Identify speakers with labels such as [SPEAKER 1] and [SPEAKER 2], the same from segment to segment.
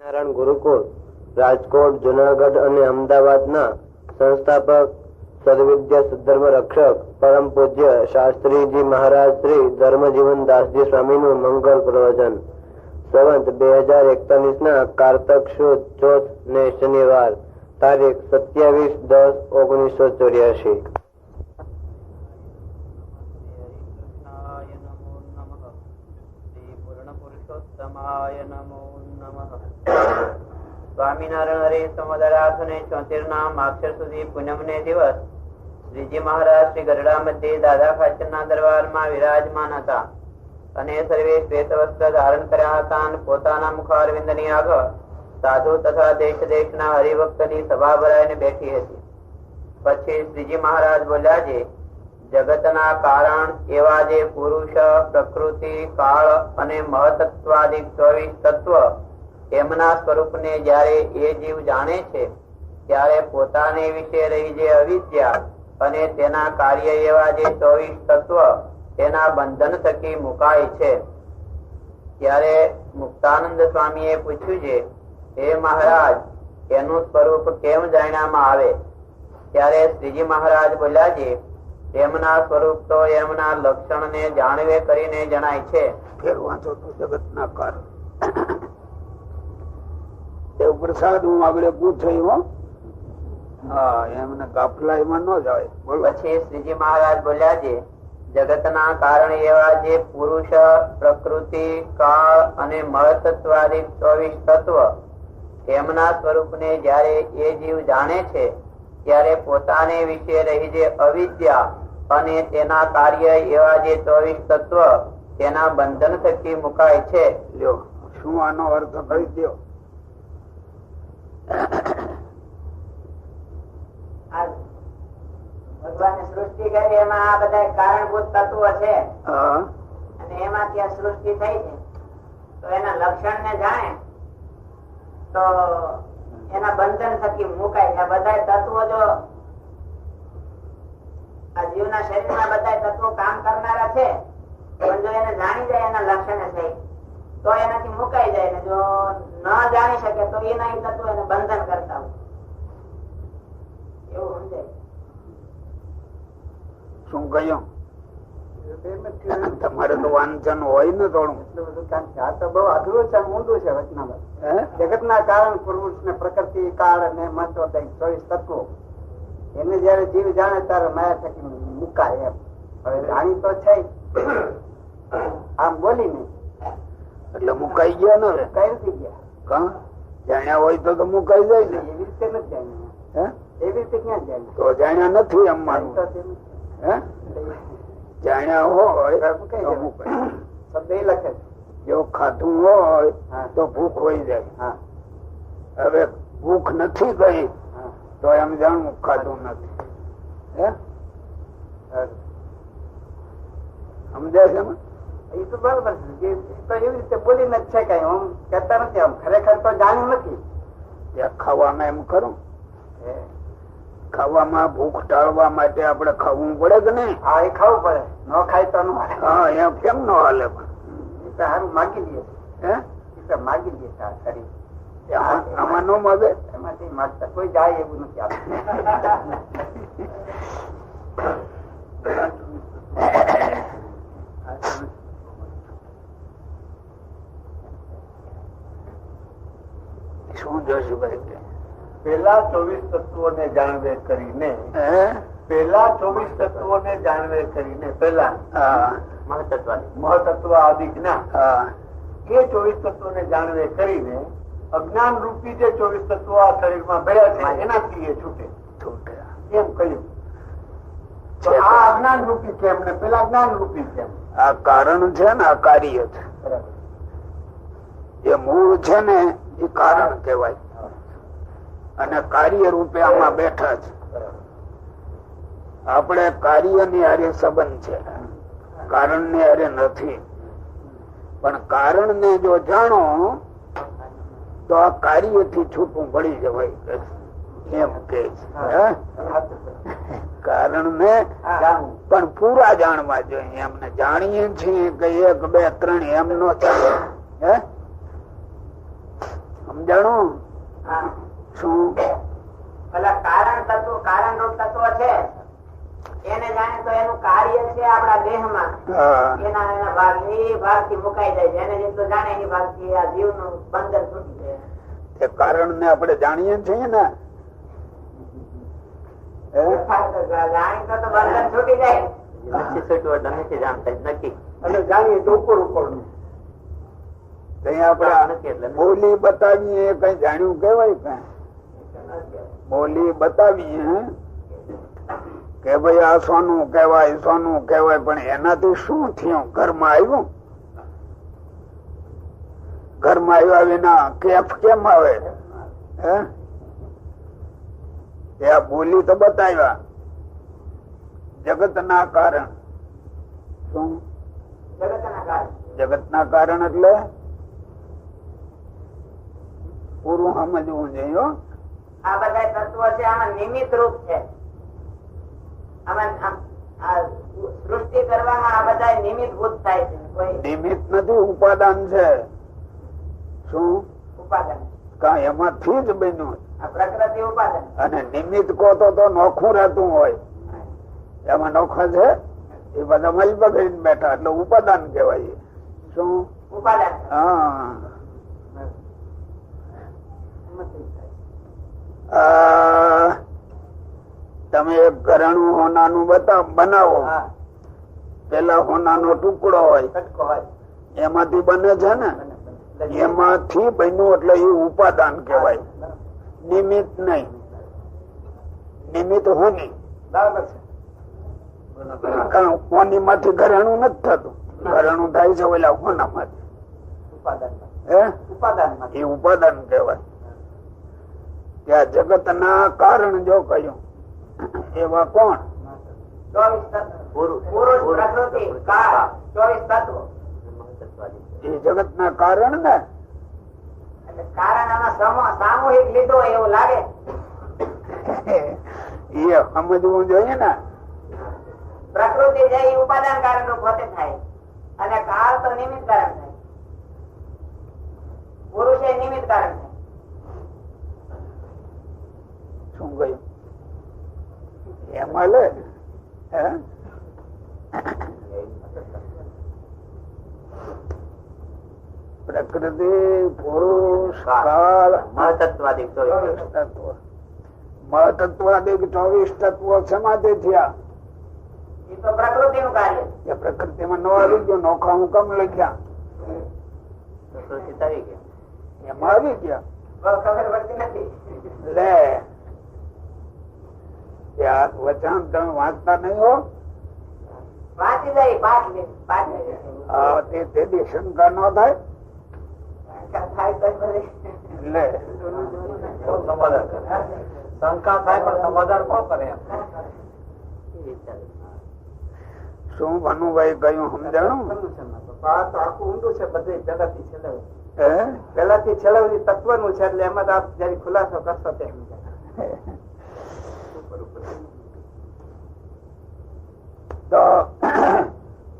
[SPEAKER 1] નારાયણ ગુરુકુળ રાજકોટ, જુનાગઢ અને અમદાવાદના સંસ્થાપક સદવિદ્યા સદ્ધર્મ રક્ષક પરમ પૂજ્ય શાસ્ત્રીજી મહારાજ શ્રી ધર્મજીવન દાસજી સ્વામીનું મંગલ પ્રવચન સંવત 2041 ના કારતક સુદ ચોથ ને શનિવાર તારીખ 27/10/1984। સ્વામિનારાયણ હરે સમુદ્ર 874 ના માક્ષર સુધી પૂનમ ને દિવસ શ્રીજી મહારાજ શ્રી ગઢડા મધ્યે દાદા ખાચર ના દરબાર માં વિરાજમાન હતા અને સર્વે શ્વેત વસ્ત્ર ધારણ કર્યા હતા અને પોતાના મુખારવિંદ ની આગળ સાધુ તથા દેશ દેશ ના હરિભક્ત ની સભા ભરાઈને બેઠી હતી। પછી શ્રીજી મહારાજ બોલ્યા છે, જગતના કારણ એવા જે પુરુષ, પ્રકૃતિ, કાળ અને મહતત્વાદિક 24 તત્વ એમના સ્વરૂપને જ્યારે એ જીવ જાણે છે ત્યારે પોતાને વિશે રહી જે અવિદ્યા અને તેના કાર્ય એવા જે 24 તત્વ તેના બંધન થકી મુકાય છે। ત્યારે મુક્તાનંદ સ્વામીએ પૂછ્યું છે, હે મહારાજ, એનું સ્વરૂપ કેમ જાણ્યામાં આવે? ત્યારે શ્રીજી મહારાજ બોલ્યા છે, એમના સ્વરૂપ તો એમના લક્ષણ ને જાણવે કરીને જણાય છે।
[SPEAKER 2] જગતના કારણ પ્રસાદ હું આગળ પૂછ્યો એમને ગાફલાઈમાં ન જાય।
[SPEAKER 1] પછી શ્રીજી મહારાજ બોલ્યા છે, જગતના કારણ એવા જે પુરુષ, પ્રકૃતિ, કાળ અને મહતત્વાદિક 24 તત્વ એમના સ્વરૂપ ને જયારે એ જીવ જાણે છે ત્યારે પોતાને વિશે રહી જે અવિદ્યા અને તેના કાર્ય એવા જે 24 તત્વ તેના બંધન થકી મુકાય છે।
[SPEAKER 2] શું આનો અર્થ કરી દો?
[SPEAKER 3] ભગવાને સૃષ્ટિ કરી એમાં આ બધા કારણભૂત તત્વો છે અને એમાંથી આ સૃષ્ટિ થઈ છે તો એના લક્ષણ ને જાણે તો એના બંધન થકી મુકાય છે। બધા તત્વો જો આ જીવના શરીરમાં બધા તત્વો કામ કરનારા છે પણ જો એને જાણી જાય એના લક્ષણ થઈ તો એનાથી મુકાઈ જાય ને જો ન જાણી શકે તો એના તત્વો એને બંધન કરતા હોય એવું સમજાય।
[SPEAKER 2] શું કહ્યું? તમારે તો વાંચન હોય ને થોડું?
[SPEAKER 3] આ તો બહુ અઘરું છે, ઊંડું છે વચનામાં। જગત ના કારણ પુરુષ ને પ્રકૃતિ, કાળ અને મહત્વ 24 તત્વો એને જયારે જીવ જાણે ત્યારે માયા થકી મુકાય એમ। હવે જાણી તો છે આમ બોલી નહીં
[SPEAKER 2] એટલે મુકાઈ ગયા ને?
[SPEAKER 3] કઈ નથી ગયા?
[SPEAKER 2] જાણ્યા હોય તો મુકાઈ જાય ને?
[SPEAKER 3] એવી રીતે નથી જાણ્યા। એવી રીતે ક્યાં જાણ્યા?
[SPEAKER 2] તો જાણ્યા નથી એમ માનું? જાણ્યા હોય તો મુકાય।
[SPEAKER 3] શબ્દ એ લખે
[SPEAKER 2] જો ખાધું હોય તો ભૂખ હોય જાય। હવે ભૂખ નથી ગઈ તો એમ જાણવું ખાધું નથી। સમજાય છે ને?
[SPEAKER 3] એ તો બરોબર છે, તો એવી રીતે બોલીને જ છે કઈ આમ કહેતા નથી, આમ ખરેખર તો જાણ્યું નથી।
[SPEAKER 2] ખાવામાં એમ ખરું? ખાવામાં ભૂખ ટાળવા માટે આપણે ખાવું પડે કે નહીં?
[SPEAKER 3] હા, એ ખાવું પડે, ન ખાય તો ન હાલે।
[SPEAKER 2] હા, એમ કેમ ન હાલે?
[SPEAKER 3] એ તો સારું માગી લઈએ, એ તો માગી લઈએ ખરી।
[SPEAKER 2] આમાં નો માગે?
[SPEAKER 3] એમાંથી માગતા કોઈ જાય એવું નથી આપતું।
[SPEAKER 2] શું જોશું ભાઈ?
[SPEAKER 4] પેલા 24 તત્વોને જાણવે કરીને પેલા 24 તત્વોને જાણવે કરીને પેલા મહતત્વ આદિક ના એ 24 તત્વોને જાણવે કરીને અજ્ઞાન રૂપી જે 24 તત્વો આ શરીરમાં ભર્યા છે એનાથી એ છૂટે એમ કહ્યું। તો આ અજ્ઞાન રૂપી કેમ ને પેલા જ્ઞાન રૂપી કેમ?
[SPEAKER 2] આ કારણ છે ને આ કાર્ય છે। એ મૂળ છે ને એ કારણ કહેવાય અને કાર્ય રૂપે આમાં બેઠા છે। આપણે કાર્ય ની હારે સંબંધ છે, કારણ ની હારે નથી। પણ કારણ ને જો જાણો તો આ કાર્ય થી છૂટું પડી જવાય એમ કે છે। કારણ ને પણ પૂરા જાણવા જોઈએ। એમને જાણીએ છીએ કે 1, 2, 3 એમ નો ચાલે। સમજાણું?
[SPEAKER 1] હા.
[SPEAKER 2] શું?
[SPEAKER 1] પેલા કારણ તત્વ, કારણ રૂપ તત્વ છે એને જાણે તો એનું કાર્ય છે આપણા દેહમાં, એના એના ભાગ એ ભાગ થી મુકાઈ જાય છે. એને જેટલું જાણે એ ભાગ થી આ જીવ નું બંધન છૂટી જાય.
[SPEAKER 2] કારણ ને આપણે જાણીએ છીએ ને,
[SPEAKER 1] જાણી તો બંધન છૂટી જાય.
[SPEAKER 4] અને જાણીએ તો ઉપર ઉપર નું
[SPEAKER 2] આપડે બોલી બતાવીએ કઈ જાણ્યું કેવાય? કઈ બોલી બતાવીએ કે ભાઈ આ સોનું કેવાય, સોનું કેવાય, પણ એનાથી શું થયું? ઘરમાં આવ્યું, ઘરમાં આવ્યા વિના કેફ કેમ આવે? આ બોલી તો બતાવ્યા. જગત ના કારણ શું? જગત ના કારણ એટલે પૂરું સમજવું જોઈએ.
[SPEAKER 1] આ બધા તત્વો છે આમાં નિમિત્ત રૂપ છે. સૃષ્ટિ કરવામાં આ બધા નિમિત્ત ભૂત થાય છે.
[SPEAKER 2] નિમિત્ત નથી, ઉપાદાન છે. શું
[SPEAKER 1] ઉપાદાન?
[SPEAKER 2] એમાંથી જ બન્યું.
[SPEAKER 1] પ્રકૃતિ ઉપાદાન.
[SPEAKER 2] અને નિમિત્ત કહો તો નોખું રહેતું હોય, એમાં નોખા છે એ બધા મલ બગડીને બેઠા, એટલે ઉપાદાન કહેવાય. શું
[SPEAKER 1] ઉપાદાન?
[SPEAKER 2] હા. તમે એક ઘરેણું હોનાનું બનાવો, પેલા હોનાનો ટુકડો હોય, એમાંથી બને છે ને, એમાંથી બન્યું એટલે એ ઉપાદાન કહેવાય, નિમિત્ત નહીં. નિમિત્ત હોની, કારણ હોની માંથી ઘરેણું નથી થતું. ઘરેણું થાય છે ઓલા હોના માંથી. એ ઉપાદાન કહેવાય. ત્યાં જગત ના કારણ જો કહ્યું એવા કોણ? એ જગત ના કારણ ને.
[SPEAKER 1] સામૂહિક લીધો એવું લાગે.
[SPEAKER 2] એ સમજવું જોઈએ ને.
[SPEAKER 1] પ્રકૃતિ જે ઉપાદાન કારણ રૂપ પોતે થાય અને કાળ તો નિમિત્ત કારણ થાય. પુરુષ એ નિમિત્ત કારણ થાય.
[SPEAKER 2] શું કહ્યું? એમાં લે પ્રકૃતિ, પુરુષ, કાળ,
[SPEAKER 1] મહતત્વાદી
[SPEAKER 2] તત્વ. મહતત્વાદિક 24 તત્વો સમાધિ થયા.
[SPEAKER 1] એ તો પ્રકૃતિ નું કાર્ય.
[SPEAKER 2] એ પ્રકૃતિમાં નો આવી ગયો, નોખા હુકમ લખ્યા, એમાં આવી ગયા.
[SPEAKER 1] ખબર પડતી નથી.
[SPEAKER 2] લે વચન તમે વાંચતા નહીં હો?
[SPEAKER 1] વાંચી જાય પાઠ
[SPEAKER 2] તે શંકા ન થાય. લે
[SPEAKER 4] શંકા થાય પણ સમાધાન કોણ કરે?
[SPEAKER 2] શું ભનુભાઈ કયું સમજાણું?
[SPEAKER 3] આખું ઊંડું છે બધું જગત થી છેલ્લે પેલાથી છેલ્લે તત્વ નું છે, એટલે એમાં આપ જયારે ખુલાસો કરશો તે
[SPEAKER 2] તો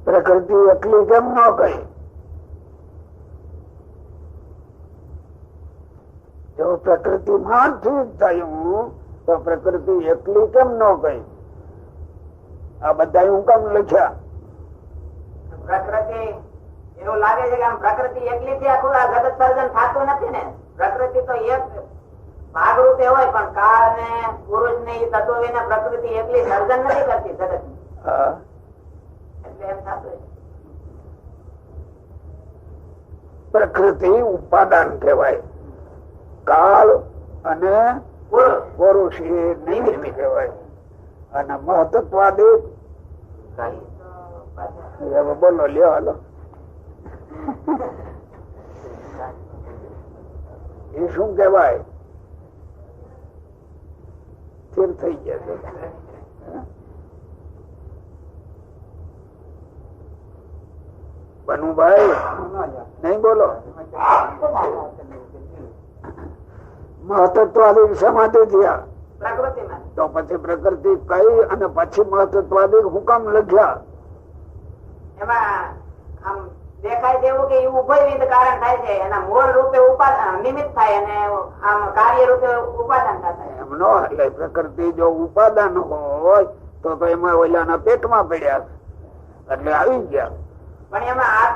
[SPEAKER 2] પ્રકૃતિ એટલી કેમ ન કહી? જો પ્રકૃતિ માંથી થયું તો પ્રકૃતિ એકલી કેમ ન કહી? આ બધા હું કેમ લખ્યા?
[SPEAKER 1] પ્રકૃતિ એવું લાગે છે કે આમ પ્રકૃતિ એકલી થી આખું આ જગત સર્જન થતું નથી ને. પ્રકૃતિ તો એક ભાગરૂપે હોય, પણ કાળ ને પુરુષ ને એ તત્વો વિના પ્રકૃતિ એકલી સર્જન નથી કરતી જગત ની. એટલે એમ થતું.
[SPEAKER 2] પ્રકૃતિ ઉપાદાન કહેવાય, કાળ અને પુરુષ એ નિમિત્ત કહેવાય. અને મહતત્વાદિક બોલો, લ્યો હાલો. એ શું કેવાય? સ્થિર થઈ ગયા. બનુભાઈ નહીં બોલો. મહતત્વાદિક સમાધિ થયા તો પછી પ્રકૃતિ કઈ અને પછી મહતત્વાદિક હુકમ લખ્યા?
[SPEAKER 1] એમાં આમ દેખાય તેવું કે ઉભયવિધ કારણ થાય છે, એના મૂળ રૂપે નિમિત્ત થાય અને આમ કાર્ય રૂપે ઉપાદાન થાય.
[SPEAKER 2] એમ નો એટલે પ્રકૃતિ જો ઉપાદાન હોય તો એમાં ઓલાના પેટમાં પડ્યા એટલે આવી ગયા.
[SPEAKER 1] પણ એમાં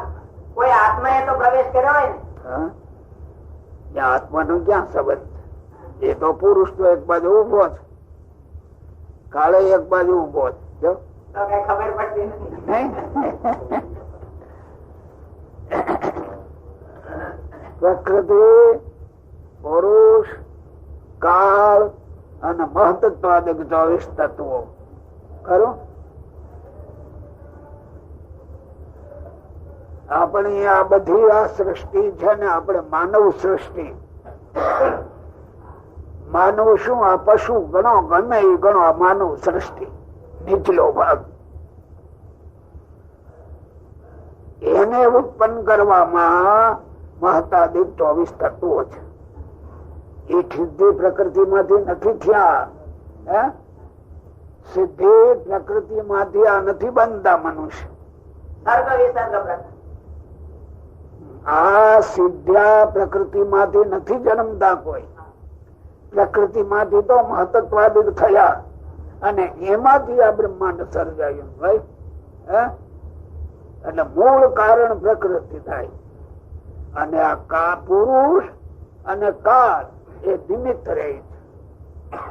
[SPEAKER 1] કોઈ આત્માએ તો પ્રવેશ કર્યો હોય ને.
[SPEAKER 2] ત્યાં આત્માનો ક્યાં સંબંધ? એ તો પુરુષ તો એક બાજુ ઉભો છે, કાળે એક બાજુ ઉભો છે, જો
[SPEAKER 1] કઈ ખબર પડતી નથી.
[SPEAKER 2] પ્રકૃતિ, પુરુષ, કાળ અને મહત્ત્વાદિક 24 તત્વો ખરું. આપણી આ બધી આ સૃષ્ટિ છે ને, આપણે માનવ સૃષ્ટિ. માનવ શું, આ પશુ ગણો ગમે એ ગણો, આ માનવ સૃષ્ટિ નીચલો ભાગ. એને ઉત્પન્ન કરવામાં મહતાદિક 24 તત્વો છે. એ સિદ્ધિ પ્રકૃતિ માંથી નથી થયા. સિદ્ધિ પ્રકૃતિ માંથી આ નથી બનતા મનુષ્ય. આ સિદ્ધ્યા પ્રકૃતિ માંથી નથી જન્મતા કોઈ. પ્રકૃતિ માંથી તો મહત્ત્વાદિક થયા અને એમાંથી આ બ્રહ્માંડ સર્જાયું. ભાઈ એટલે મૂળ કારણ પ્રકૃતિ થાય અને આ પુરુષ અને કાળ એ નિમિત્ત રહે છે,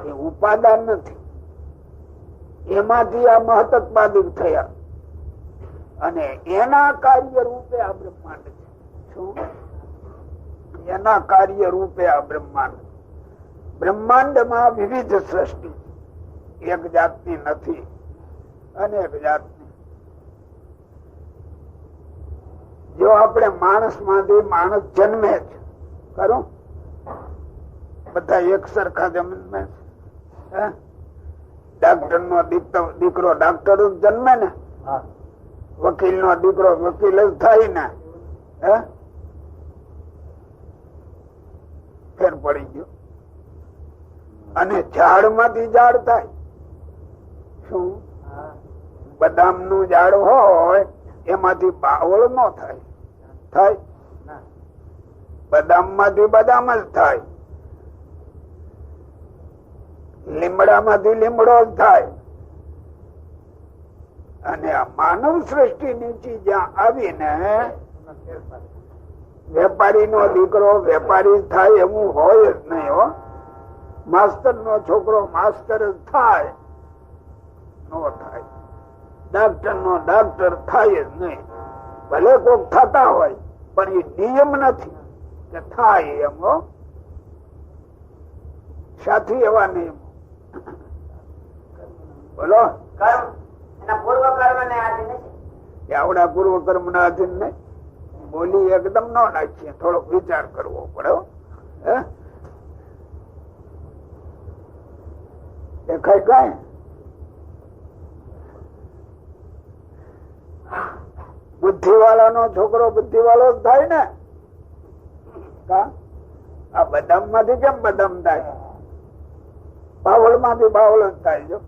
[SPEAKER 2] એ ઉપાદાન નથી. એમાંથી આ મહત્ત્વાદિક થયા અને એના કાર્ય રૂપે આ બ્રહ્માંડ છે. શું? એના કાર્ય રૂપે આ બ્રહ્માંડ. બ્રહ્માંડ માં વિવિધ સૃષ્ટિ, એક જાતની નથી, અનેક જાતની. જો આપણે માણસ માંથી માણસ જન્મે છે ખરું, બધા એક સરખા જન્મે છે. ડાક્ટર નો દીકરો ડાક્ટર જ જન્મે ને, વકીલ નો દીકરો વકીલ જ થાય ને. ફેર પડી ગયો. અને ઝાડ માંથી ઝાડ થાય. શું? બદામ નું ઝાડ હોય એમાંથી બાવળ નો થાય? થાય. બદામ માંથી બદામ જ થાય. લીમડા માંથી લીમડો જ થાય. અને આ માનવ સૃષ્ટિ નીચી જ્યાં આવીને વેપારી નો દીકરો વેપારી થાય એવું હોય જ નહીં. હો, માસ્તર નો છોકરો માસ્તર જ થાય નો થાય. ડાક્ટર નો ડાક્ટર થાય જ નહીં. ભલે કોક થતા હોય પણ એ નિયમ નથી કે થાય એમ. સાથી એવા નિયમ. બોલો, આવડા પૂર્વ કર્મ ના આધીન નહીં. બોલી એકદમ ન નાખીએ, થોડોક વિચાર કરવો પડે. દેખાય કઈ? બુદ્ધિ વાળા નો છોકરો બુદ્ધિ વાળો જ થાય ને. આ બદામ માંથી કેમ બદામ થાય? બાવળ માંથી બાવળ જ થાય. જો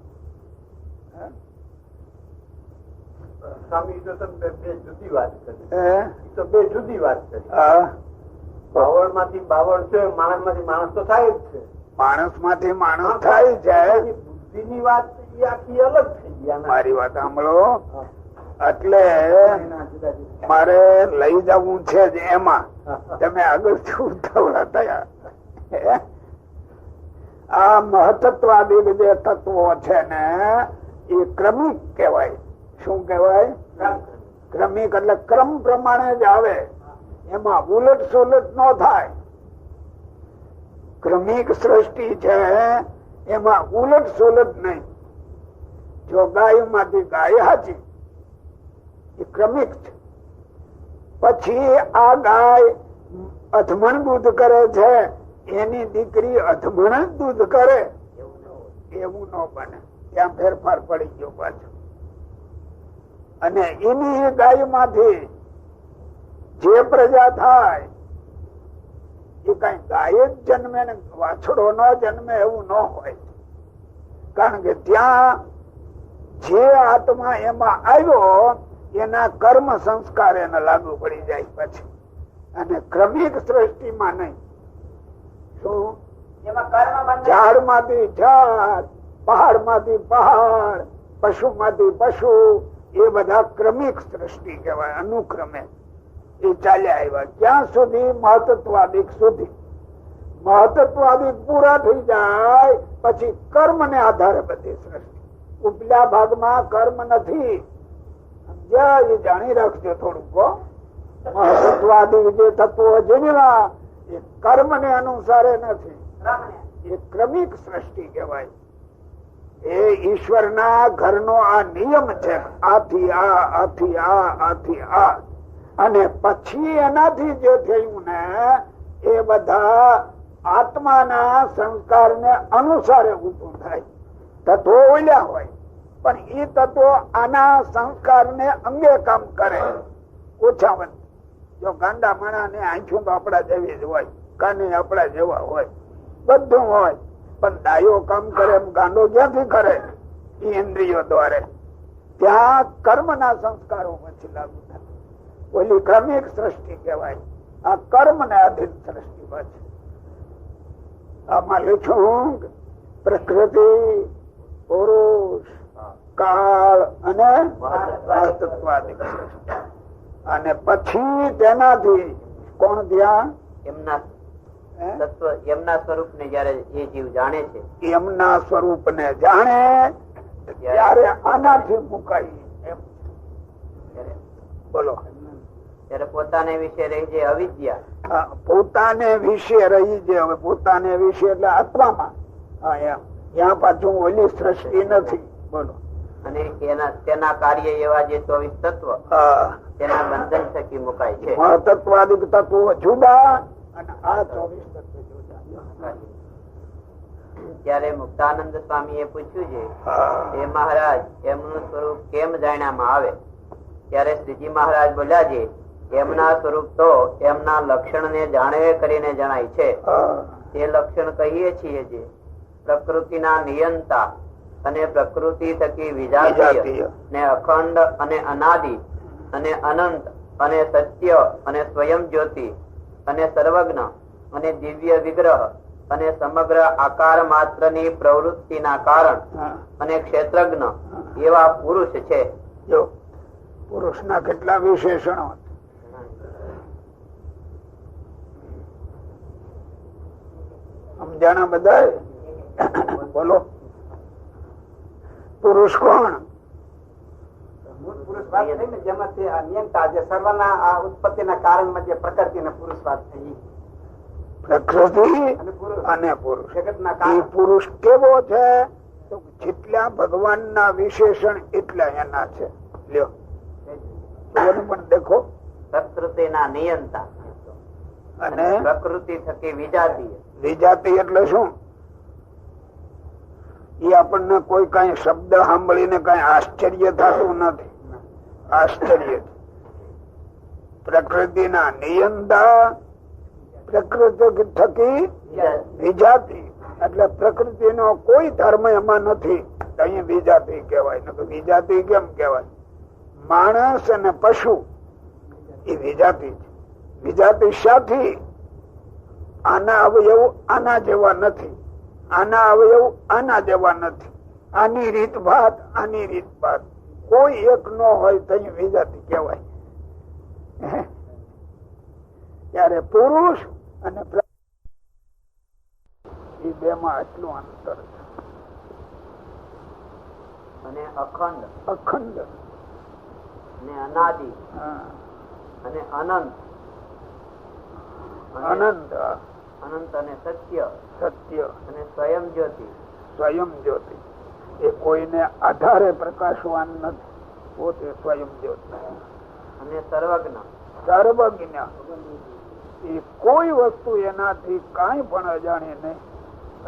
[SPEAKER 4] સ્વામી બે જુદી વાત કરી, બે જુદી વાત કરી. બાવળ માંથી બાવળ છે, માણસ માંથી માણસ તો થાય જ છે.
[SPEAKER 2] માણસ માંથી માણસ થાય છે.
[SPEAKER 4] બુદ્ધિ ની વાત આખી અલગ થઈ ગયા.
[SPEAKER 2] મારી વાત સાંભળો. એટલે મારે લઈ જવું છે જ એમાં. તમે આગળ શું ઉતાવળા થયા? આ મહત્ત્વાદી જે તત્વો છે ને એ ક્રમિક કહેવાય. શું કહેવાય? ક્રમિક એટલે ક્રમ પ્રમાણે જ આવે, એમાં ઉલટ સુલટ ન થાય. ક્રમિક સૃષ્ટિ છે એમાં ઉલટ સુલટ નહીં. જો ગાય માંથી ગાય હાચી, એ ક્રમિક છે. પછી આ ગાય અધમણ દૂધ કરે છે, એની દીકરી અધમણ જ દૂધ કરે એવું ન બને. ત્યાં ફેરફાર પડી ગયો પાછો. અને એની ગાય માંથી જે પ્રજા થાય એ કઈ ગાય જ જન્મે ને વાછડો ન જન્મે એવું ન હોય. કારણ કે ત્યાં જે આત્મા એમાં આવ્યો એના કર્મ સંસ્કાર એને લાગુ પડી જાય પછી. અને ક્રમિક સૃષ્ટિમાં નહીં. શું? ઝાડ માંથી ઝાડ, પહાડ માંથી પહાડ, પશુ માંથી પશુ, એ બધા ક્રમિક સૃષ્ટિ કહેવાય. અનુક્રમે એ ચાલ્યા આવ્યા. ક્યાં સુધી? મહતત્વાદિક સુધી. મહતત્વાદિક પૂરા થઈ જાય પછી કર્મ ને આધારે બધી સૃષ્ટિ. ઉપલા ભાગમાં કર્મ નથી. એ જાણી રાખજો થોડુંક. મહતત્વાદિક જે તત્વો જેવા એ કર્મ ને અનુસારે નથી. એ ક્રમિક સૃષ્ટિ કહેવાય. એ ઈશ્વરના ઘરનો આ નિયમ છે. આથી આ, આથી આ, આથી આ. અને પછી એનાથી જે થયું ને એ બધા આત્માના સંસ્કાર ને અનુસારે ઊભું થાય. તત્વો ઓલ્યા હોય પણ એ તત્વો આના સંસ્કાર ને અંગે કામ કરે. ઓછા જો ગાંડા માણા ને આંખું તો આપડા જેવી જ હોય, કાને આપડા જેવા હોય, બધું હોય, પણ ડાયો કામ કરે એમ ગાંડો ક્યાંથી કરે? એ ઇન્દ્રિયો દ્વારે. ત્યાં કર્મ ના સંસ્કારો પછી લાગુ થાય. ઓલી ક્રમિક સૃષ્ટિ કહેવાય. આ કર્મ ને અધીન સૃષ્ટિ પછી. આમાં લખ્યું પ્રકૃતિ, પુરુષ, કાળ અને મહતત્વાદિક સૃષ્ટિ. અને પછી તેનાથી કોણ ત્યાં?
[SPEAKER 1] એમના તત્વ, એમના સ્વરૂપ ને જયારે એ જીવ જાણે છે,
[SPEAKER 2] એમના સ્વરૂપ ને જાણે ત્યારે આનાથી મુકાઈ. એમ બોલો.
[SPEAKER 1] ત્યારે પોતાને વિશે રહી જે અવિદ્યા,
[SPEAKER 2] પોતાને વિશે રહી જે. હવે પોતાને વિશે એટલે આત્મામાં. ત્યાં પાછું ઓલી સૃષ્ટિ નથી. બોલો.
[SPEAKER 1] અને તેના કાર્ય એવા જે 24 તત્વ તેના બંધન થકી મુકાય છે.
[SPEAKER 2] મહતત્વાદિક તત્વો જુદા અને આ 24 તત્વો જુદા.
[SPEAKER 1] ત્યારે મુક્તાનંદ સ્વામી એ પૂછ્યું છે, હે મહારાજ, એમનું સ્વરૂપ કેમ જાણ્યામાં આવે? ત્યારે શ્રીજી મહારાજ બોલ્યા છે, એમના સ્વરૂપ તો એમના લક્ષણ ને જાણવે કરીને જણાય છે. તે લક્ષણ કહીએ છીએ જે પ્રકૃતિના નિયંતા અને પ્રકૃતિ થકી વિજાતીય ને અખંડ અને અનાદિ અને અનંત અને સત્ય અને સ્વયં જ્યોતિ અને સર્વજ્ઞ અને દિવ્ય વિગ્રહ અને સમગ્ર આકાર માત્ર ની પ્રવૃત્તિ ના કારણ અને ક્ષેત્રજ્ઞ એવા પુરુષ છે.
[SPEAKER 2] જો પુરુષ ના કેટલા વિશેષણો સમજાણા બધા. બોલો. પુરુષ કોણ?
[SPEAKER 3] પુરુષ વાત થઈ ને જેમાંથી આ નિયંતા જે સર્વના આ ઉત્પત્તિના કારણમાં જે પ્રકૃતિને પુરુષ વાત થઈ.
[SPEAKER 2] પ્રકૃતિ અને પુરુષ. એ પુરુષ કેવો છે? તો જેટલા ભગવાન ના વિશેષણ એટલા એના છે. લ્યો પણ દેખો.
[SPEAKER 1] પ્રકૃતિના નિયંતા
[SPEAKER 2] અને
[SPEAKER 1] પ્રકૃતિ થકી વિજાતીય.
[SPEAKER 2] વિજાતી એટલે શું? એ આપણને કોઈ કઈ શબ્દ સાંભળીને કઈ આશ્ચર્ય થતું નથી. આશ્ચર્ય પ્રકૃતિના નિયંતા, પ્રકૃતિ થકી વિજાતી એટલે પ્રકૃતિ નો કોઈ ધર્મ એમાં નથી. અહીં વિજાતી કહેવાય. વિજાતી કેમ કહેવાય? માણસ અને પશુ એ વિજાતી છે. વિજાતી સાથી આના અવયવ આના જેવા નથી, આના અવયવ આના જેવા નથી, આની રીત ભાત આની રીત ભાત કોઈ એક નો હોય તો વિજાતી કહેવાય. ત્યારે પુરુષ અને એ બે માં આટલું અંતર છે.
[SPEAKER 1] અને અખંડ,
[SPEAKER 2] અખંડ
[SPEAKER 1] અને અનાદિ અને અનંત,
[SPEAKER 2] અનંત
[SPEAKER 1] અનંત અને સત્ય,
[SPEAKER 2] સત્ય
[SPEAKER 1] અને સ્વયં જ્યોતિ.
[SPEAKER 2] સ્વયં જ્યોતિ એ કોઈને આધારે પ્રકાશવાન નથી. પોતે સ્વયં જ્યોતિ
[SPEAKER 1] અને સર્વજ્ઞ.
[SPEAKER 2] સર્વજ્ઞ એ કોઈ વસ્તુ એનાથી કઈ પણ અજાણે નહીં.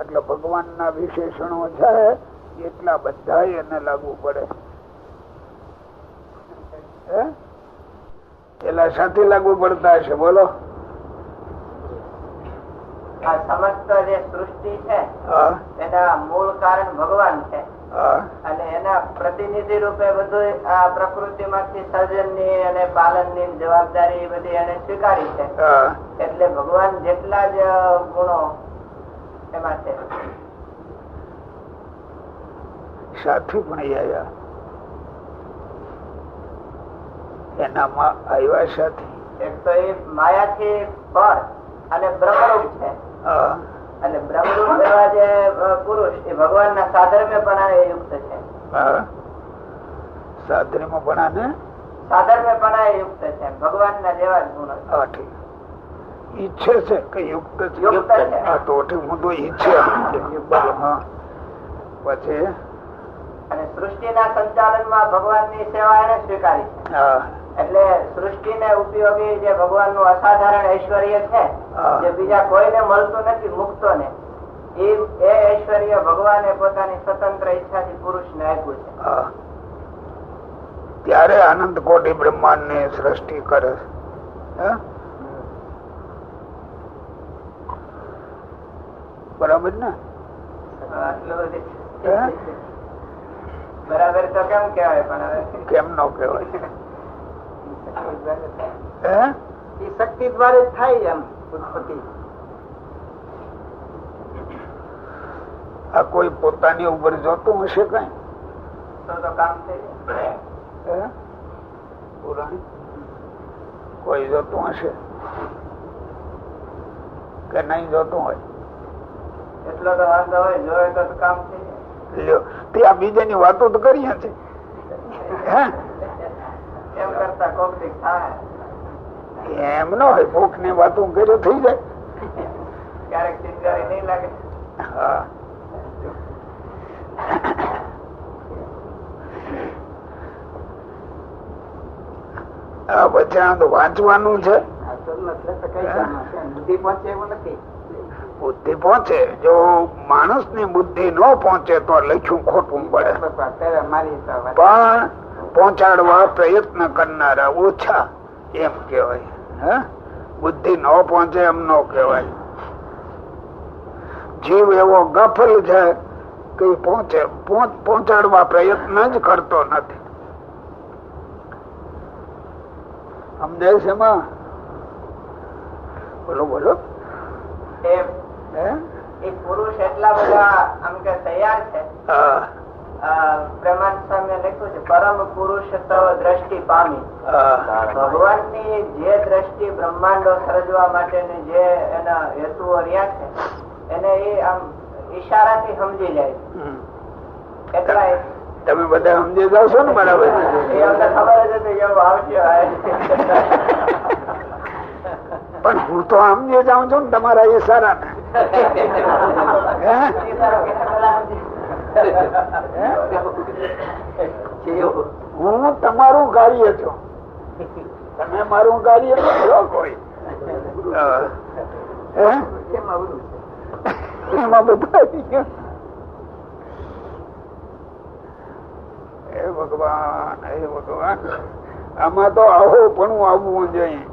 [SPEAKER 2] એટલે ભગવાન ના વિશેષણો છે એટલા બધા એને લાગુ પડે. પેલા સાથે લાગુ પડતા હશે. બોલો.
[SPEAKER 1] આ સમસ્ત જે સૃષ્ટિ છે એના મૂળ કારણ ભગવાન છે. અને એના પ્રતિનિધિ રૂપે બધું આ પ્રકૃતિ માંથી સર્જન ની અને પાલન ની જવાબદારી બધી એને સ્વીકારી છે. એટલે ભગવાન જેટલા જ ગુણો એમાં છે.
[SPEAKER 2] સાથી પણ આવ્યા એનામાં આવ્યા સાથી. એક
[SPEAKER 1] તો એ માયાથી પર અને બ્રહ્મરૂપ છે. અને બ્રહ્મરૂપ એવા જે પુરુષ એ ભગવાન ના સાધર્મ્ય પણ યુક્ત છે.
[SPEAKER 2] સાધર્મ્ય પણ
[SPEAKER 1] યુક્ત છે. ભગવાન ના જેવા જ ગુણો
[SPEAKER 2] ઈચ્છે છે કે યુક્ત છે. તો હું તો ઈચ્છે પછી
[SPEAKER 1] અને સૃષ્ટિ ના સંચાલન માં ભગવાન ની સેવા એને સ્વીકારી છે. એટલે સૃષ્ટિ ને ઉપયોગી જે ભગવાન નું અસાધારણ ઐશ્વર્ય છે જે બીજા કોઈને મળતું નથી મુક્તો ને એ ઐશ્વર્ય ભગવાને પોતાની સ્વતંત્ર ઈચ્છાથી પુરુષ ને આપ્યું છે.
[SPEAKER 2] ત્યારે આનંદ કોટી બ્રહ્માંડ ની સૃષ્ટિ કરે બરાબર ને.
[SPEAKER 1] બરાબર તો કેમ કેવાય પણ
[SPEAKER 2] કેમ ન કેવાય
[SPEAKER 3] શક્તિ દ્વારા થાય એમ ઉત્પત્તિ.
[SPEAKER 2] આ કોઈ પોતાની ઉપર જોતું હશે કઈ
[SPEAKER 1] તો કામ થઈ
[SPEAKER 2] પુરાણી કોઈ જોતું હશે કે નહીં જોતું હોય?
[SPEAKER 1] એટલો તો વાંધો હોય જોયે તો કામ થઈ જાય.
[SPEAKER 2] ત્યાં બીજાની વાતો તો કરીએ છે
[SPEAKER 1] એમ કરતા કોક થાય
[SPEAKER 2] એમ ન હોય. કોક ની વાતો કર્યો થઈ જાય
[SPEAKER 1] ક્યારેક ચિંગારી નહીં લાગે.
[SPEAKER 2] હા આ પછી તો વાંચવાનું છે.
[SPEAKER 3] બુદ્ધિ પહોંચે એવું નથી.
[SPEAKER 2] બુદ્ધિ પહોંચે. જો માણસ ની બુદ્ધિ ન પહોંચે તો લખ્યું ખોટું પડે. પણ પહોંચાડવા પ્રયત્ન કરનારા ઓછા એમ કેવાય. બુદ્ધિ ન પહોંચે એમ ન કેવાય. જીવ એવો ગફલ છે કે પહોંચાડવા પ્રયત્ન જ કરતો નથી. સમજાય છે એમાં? બોલો બોલો.
[SPEAKER 1] એ પુરુષ એટલા બધા આમ કે તૈયાર છે. બ્રહ્માંડ સ્વામી લખ્યું છે પરમ પુરુષ તવ દ્રષ્ટિ પામી. ભગવાન ની જે દ્રષ્ટિ બ્રહ્માંડો સર્જવા માટેની જે એના હેતુઓ રહ્યા છે એને એ આમ ઈશારાથી સમજી જાય છે. એટલા
[SPEAKER 2] તમે બધા સમજી જાવ છો ને બરાબર?
[SPEAKER 1] એ અમને ખબર જ હતી એવું આવશે.
[SPEAKER 2] પણ હું તો સમજી જાઉં છું ને તમારા ઈશારા ને. હું તમારું કાર્ય છું, તમે મારું કાર્ય નથી કોઈ. એમાં બધા ભગવાન આમાં તો આવો પણ આવવું જોઈએ.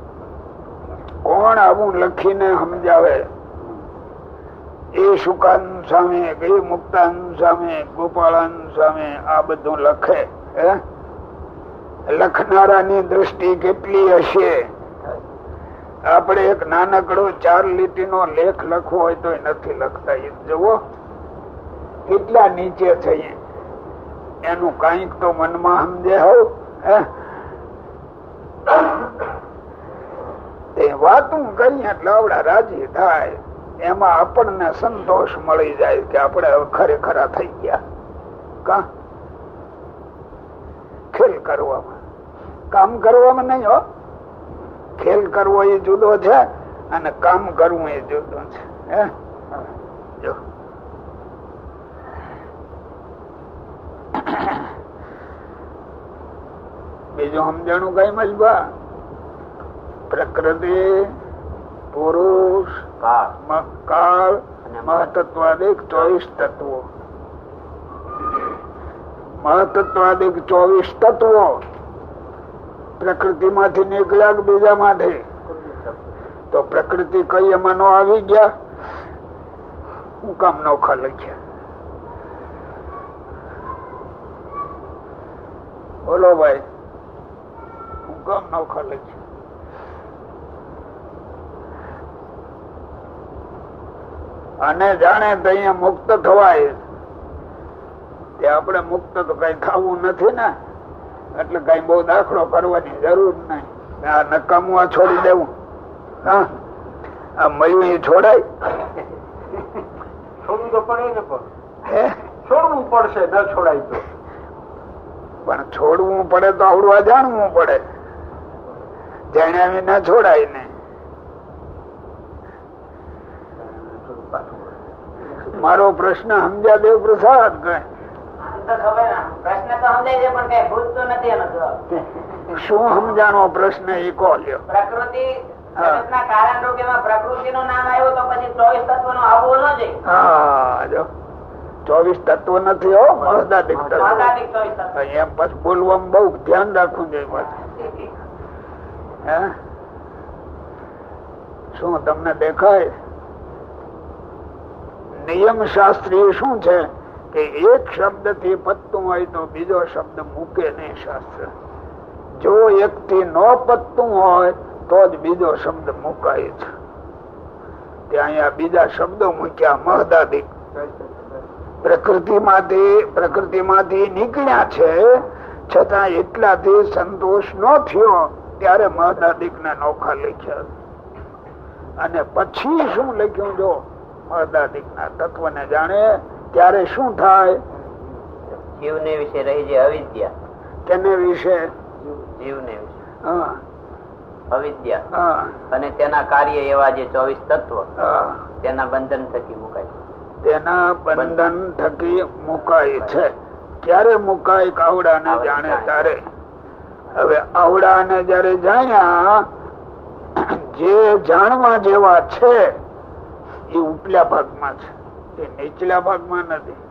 [SPEAKER 2] કોણ આવું લખીને સમજાવે? એ શુકાન સામે, એ મુક્તાન સામે, ગોપાળાન સામે આ બધું લખે. લખનારાની દ્રષ્ટિ કેટલી હશે? આપણે એક નાનકડો 4 લીટીનો લેખ લખવો હોય તો નથી લખતા. એ જુઓ કેટલા નીચે છે. એનું કઈક તો મનમાં સમજે હોવ. તે વાતું કરીએ એટલે આવડા રાજી થાય. એમાં આપણને સંતોષ મળી જાય કે આપણે ખરેખરા થઈ ગયા. કા ખેલ કરવામાં, કામ કરવામાં નહીં હો. ખેલ કરવો એ જુદો છે અને કામ કરવું એ જુદો છે. જો બીજું સમજાણું કઈ મજબા? પ્રકૃતિ, પુરુષ, કાળ, મહતત્વાદિક 24 તત્વો. મહતત્વાદિક 24 તત્વો પ્રકૃતિ માંથી નીકળ્યા બીજા માંથી. તો પ્રકૃતિ કઈ એમાં નો આવી ગયા? હું કામ નોખા લખ્યા? બોલો ભાઈ, હું કામ નોખા લઈશ? અને જાણે તો અહીંયા મુક્ત થવાય તે આપણે મુક્ત તો કઈ થવું નથી ને, એટલે કઈ બહુ દાખલો કરવાની જરૂર નહીં. આ નકામું આ છોડી દેવું, હા આ મળ્યું એ છોડાય?
[SPEAKER 4] છોડવું તો પડે ને, પણ છોડવું પડશે, ન છોડાય તો.
[SPEAKER 2] પણ છોડવું પડે તો આવડવા જાણવું પડે, જાણ્યા વિના છોડાય ને. મારો પ્રશ્ન સમજ્યા દેવ પ્રસાદ? શું સમજાણો પ્રશ્ન એ કહો લ્યો.
[SPEAKER 1] પ્રકૃતિ કારણ રૂપે પ્રકૃતિ નું નામ આવ્યું તો પછી 24 તત્વ નું આવવું ન જોઈએ.
[SPEAKER 2] હા જો 24 તત્વ નથી હો, મહદાદિક તત્વ. એમ પછી બોલવામાં બહુ ધ્યાન રાખવું જોઈએ. શું તમને દેખાય? નિયમ શાસ્ત્રી શું છે કે એક શબ્દ થી પતતું હોય તો બીજો શબ્દ મૂકે નહીં શાસ્ત્ર. જો એક થી ન પતતું હોય તો જ બીજો શબ્દ મુકાય છે. ત્યાં અહીંયા બીજા શબ્દો મૂક્યા મહદાદિક. પ્રકૃતિમાંથી નીકળ્યા છે, છતાં એટલાથી સંતોષ ન થયો ત્યારે મહદાદિક ને નોખા લખ્યા. અને પછી શું લખ્યું? જો મહદાદિક ના તત્વ ને જાણે ત્યારે શું થાય?
[SPEAKER 1] જીવને વિશે રહી જે અવિદ્યા.
[SPEAKER 2] તેને વિશે?
[SPEAKER 1] જીવને વિશે
[SPEAKER 2] હા
[SPEAKER 1] અવિદ્યા અને તેના કાર્ય એવા જે 24 તત્વ તેના બંધન થકી મુકાય.
[SPEAKER 2] તેના બંધન થકી મુકાય છે. ક્યારે મુકાય? આવડા ને જાણે ત્યારે. હવે આવડા ને જયારે જાણ્યા, જે જાણવા જેવા છે એ ઉપલા ભાગમાં છે, એ નીચલા ભાગમાં નથી.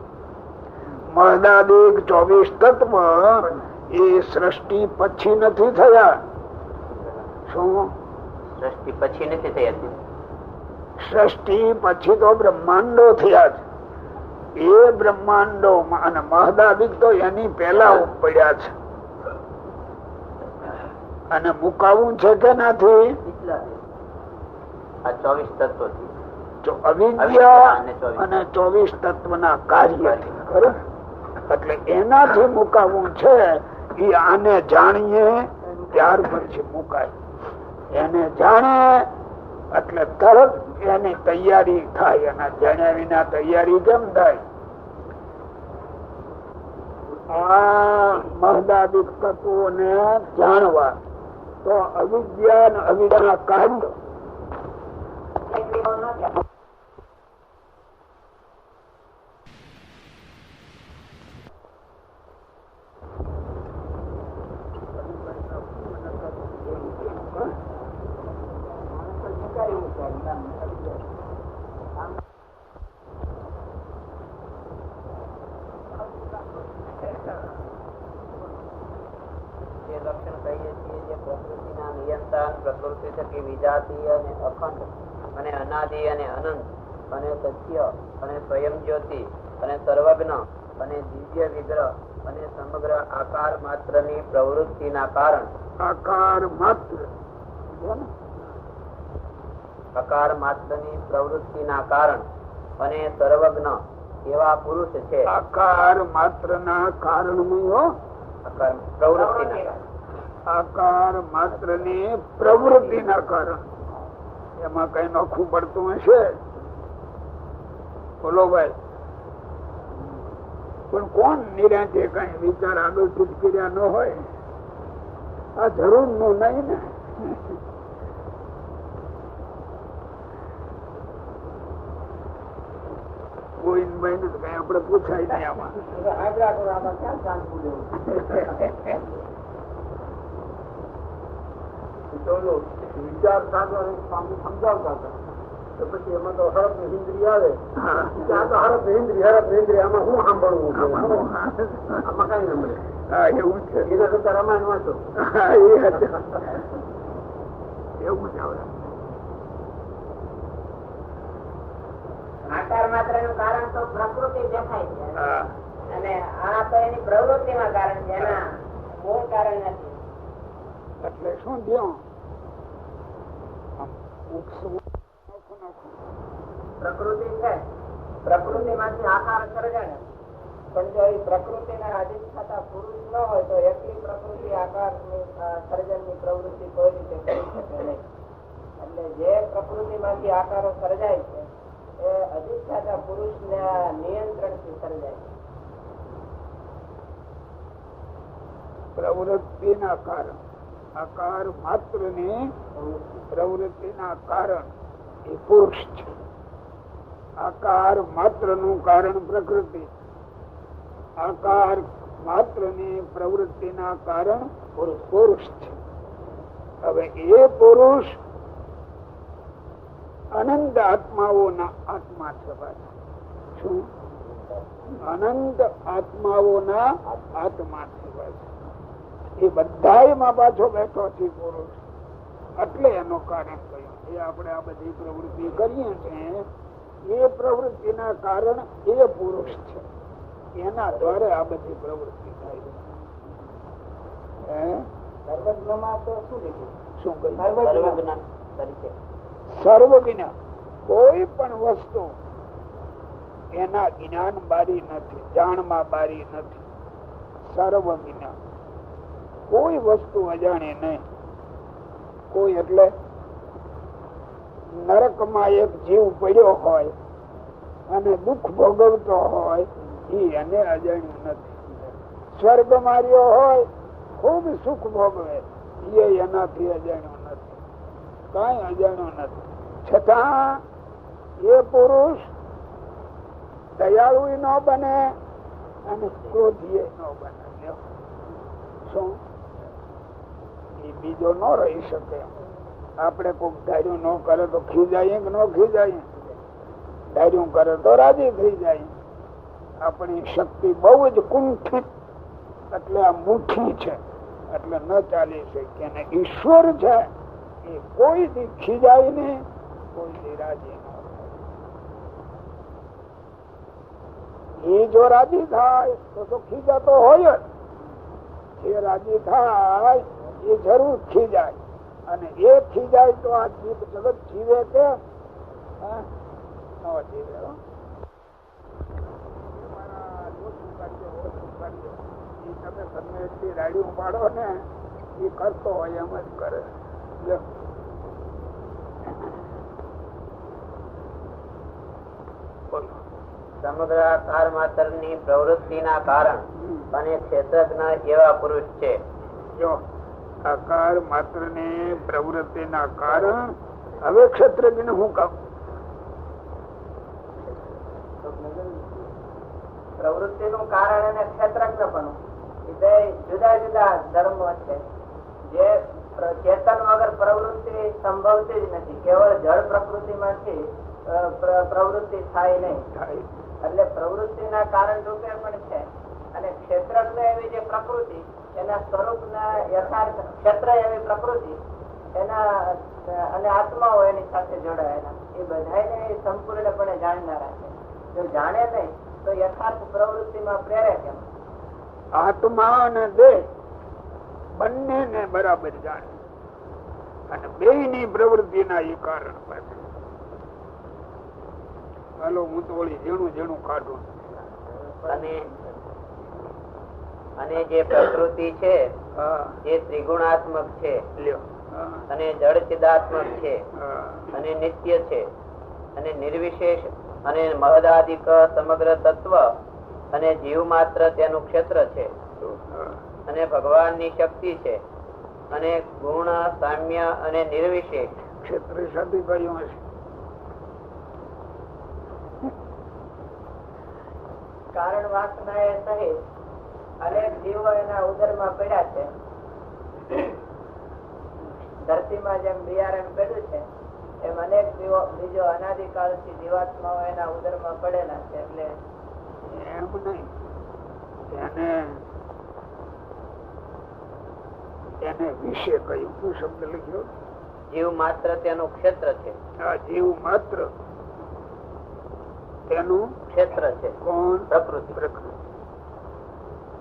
[SPEAKER 2] મહદાદિક 24 તત્વ એ સૃષ્ટિ પછી નથી થયા. શું
[SPEAKER 1] સૃષ્ટિ પછી નથી થયા?
[SPEAKER 2] સૃષ્ટિ પછી તો બ્રહ્માંડો થયા છે. એ બ્રહ્માંડો અને મહદાદિક તો એની પેલા પડ્યા છે. અને મુકાવું છે કે નથી?
[SPEAKER 1] આ 24 તત્વો
[SPEAKER 2] અવિદ્યા અને 24 તત્વ ના કાર્ય. એટલે એનાથી મુકાવું છે. એ આને જાણીએ ત્યાર પછી મુકાય. એને જાણે એટલે તરત એની તૈયારી થાય. અને જાણ્યા વિના તૈયારી કેમ થાય? આ મહદાદિક તત્વોને જાણવા તો અવિદ્યા અને અવિદ્યા કાર્ય
[SPEAKER 1] પ્રકૃતિ થકી વિજાતી અને અખંડ અને અનાદિ અને અનંત અને સત્ય અને સ્વયં જ્યોતિ અને સર્વજ્ઞ અને દિવ્ય વિગ્રહ અને સમગ્ર આકાર માત્ર ની પ્રવૃત્તિ ના કારણ.
[SPEAKER 2] આકાર માત્ર ની પ્રવૃત્તિ ના કારણ
[SPEAKER 1] અને સર્વજ્ઞ એવા પુરુષ છે.
[SPEAKER 2] આકાર માત્ર ના કારણ નહીં,
[SPEAKER 1] પ્રવૃત્તિ ના
[SPEAKER 2] આકાર માત્ર ની પ્રવૃત્તિ ના કારણ. એમાં કઈ નોખું પડતું હશે? બોલો ભાઈ. પણ કોણ નિરાંતે કઈ વિચાર આગળ કર્યા ન હોય? આ જરૂર નું નહીં ને. ગોવિંદભાઈ ને કઈ આપડે પૂછાય નહીં આમાં.
[SPEAKER 4] વિચાર સમજાવતા હતા તો પછી એમાં તો હરફ ની હિન્દ્રી આવે. ત્યાં તો હરફ હિન્દ્રી આમાં શું સાંભળવું? આમાં કઈ ન મળે.
[SPEAKER 2] એવું છે.
[SPEAKER 4] એના કરતા રામાયણ વાંચો.
[SPEAKER 2] એવું જ આવે.
[SPEAKER 1] આકાર માત્ર નું કારણ તો પ્રકૃતિ દેખાય છે અને આ તો એની પ્રવૃત્તિ માં કારણ છે. એના મૂળ કારણ નથી.
[SPEAKER 2] એટલે શું થયું?
[SPEAKER 1] પ્રકૃતિ છે, પ્રકૃતિ માંથી આકાર સર્જાય, પણ જો એ પ્રકૃતિ ના આધીન થતા પુરુષ ન હોય તો એકલી પ્રકૃતિ આકાર સર્જન ની પ્રવૃત્તિ કોઈ રીતે કરી શકે નહીં. એટલે જે પ્રકૃતિ માંથી આકારો સર્જાય છે એ અધિષ્ઠાતા પુરુષ ના નિયંત્રણ થી સર્જાય છે.
[SPEAKER 2] પ્રવૃત્તિ ના કારણ આકાર માત્ર ની પ્રવૃત્તિ ના કારણ એ પુરુષ છે. આકાર માત્ર નું કારણ પ્રકૃતિ, આકાર માત્ર ની પ્રવૃત્તિ ના કારણ પુરુષ છે. હવે એ પુરુષ અનંત આત્માઓના આત્મા છે. શું? અનંત આત્માઓના આત્મા છે. એ બધા પાછો બેઠો છે પુરુષ. એટલે એનું કારણ કહ્યું. એ આપણે આ બધી પ્રવૃત્તિ કરીએ છીએ એ પ્રવૃત્તિ ના કારણ એ પુરુષ છે. એના દ્વારા આ બધી પ્રવૃત્તિ થાય છે.
[SPEAKER 3] સર્વજ્ઞમાં તો શું લીધું?
[SPEAKER 2] શું કહ્યું?
[SPEAKER 1] સર્વજ્ઞ.
[SPEAKER 2] સર્વજ્ઞ કોઈ પણ વસ્તુ એના જ્ઞાન બારી નથી, જાણમાં બારી નથી. સર્વજ્ઞ કોઈ વસ્તુ અજાણે નહીં. કોઈ એટલે નરકમાં એક જીવ પડ્યો હોય અને દુઃખ ભોગવતો હોય એ એને અજાણ્યું નથી. સ્વર્ગ માર્યો હોય ખૂબ સુખ ભોગવે એ એનાથી અજાણ્યો નથી. કઈ અજાણ્યો નથી. છતાં એ પુરુષ દયાળુ ન બને અને ક્રોધીય ન બને. શું? એ બીજો ન રહી શકે. આપણે કોઈક ધાર્યું ન કરે તો ખીજાઈએ કે ન ખીજાઈએ? ધાર્યું કરે તો રાજી થઈ જાય. આપણી શક્તિ બહુ જ કુંઠિત, એટલે આ મુઠ્ઠી છે, એટલે ન ચાલી શકે. અને ઈશ્વર છે એ કોઈ દી ખીજાય નહીં, કોઈ દી રાજી ન થાય. એ જો રાજી થાય તો ખીજાતો હોય જ. જે રાજી થાય એ જરૂર ખીજાય. અને એ ખીજાય તો આ જીવ જગત જીવે કે જીવે. તમે તમને એટલી રાડિયું પાડો ને એ કરતો હોય એમ જ કરે.
[SPEAKER 1] સમગ્ર આકાર માત્ર ની પ્રવૃત્તિ ના કારણ અને ક્ષેત્રજ્ઞ એવા પુરુષ છે.
[SPEAKER 2] જો આકાર માત્ર ને પ્રવૃત્તિ ના કારણ. હવે ક્ષેત્રજ્ઞ હું કહું?
[SPEAKER 1] પ્રવૃત્તિ નું કારણ અને ક્ષેત્રજ્ઞ પણ બે જુદા જુદા ધર્મો છે. જે ચેતન વગર પ્રવૃત્તિ સંભવતી જ નથી. કેવળ જળ પ્રકૃતિ માંથી પ્રવૃત્તિ થાય નહીં. એટલે પ્રવૃત્તિ ના કારણ રૂપે પણ છે. અને ક્ષેત્રજ્ઞ એવી જે પ્રકૃતિ એના સ્વરૂપ ના યથાર્થ ક્ષેત્ર એવી પ્રકૃતિ એના અને આત્માઓ એની સાથે જોડાયેલા એ બધાને સંપૂર્ણપણે જાણનારા છે. જો જાણે નહીં તો યથાર્થ પ્રવૃત્તિમાં પ્રેરે કેમ?
[SPEAKER 2] આત્મા અને દેહ બંને ને બરાબર જાણે અને બે ની પ્રવૃત્તિ ના એ કારણ પાસે. હાલો હું તો ઓળી ઝીણું ઝીણું કાઢું.
[SPEAKER 1] અને જે પ્રકૃતિ છે એ ત્રિગુણાત્મક છે અને જળ ચિદાત્મક છે અને નિત્ય છે અને નિર્વિશેષ અને મહદાદિક સમગ્ર તત્વ અને જીવ માત્ર તેનું ક્ષેત્ર છે અને ભગવાન ની શક્તિ છે અને ગુણ સામ્ય અને નિર્વિશેષ
[SPEAKER 2] ક્ષેત્ર સાથે કહ્યું હશે.
[SPEAKER 1] કારણ વાસના એ સહિત અનેક જીવો એના ઉદરમાં પડ્યા છે. ધરતીમાં જેમ બિયારણ પડ્યું છે એમ અનેક બીજો અનાદિકાળ થી જીવાત્માઓ એના ઉદરમાં પડેલા છે. એટલે
[SPEAKER 2] એમ નહીં, એને વિશે કહ્યું. શું શબ્દ લખ્યો?
[SPEAKER 1] જીવ માત્ર તેનું ક્ષેત્ર છે.
[SPEAKER 2] આ જીવ માત્ર તેનું
[SPEAKER 1] ક્ષેત્ર છે.
[SPEAKER 2] કોણ?
[SPEAKER 1] પ્રકૃતિ.
[SPEAKER 2] પ્રકૃતિ.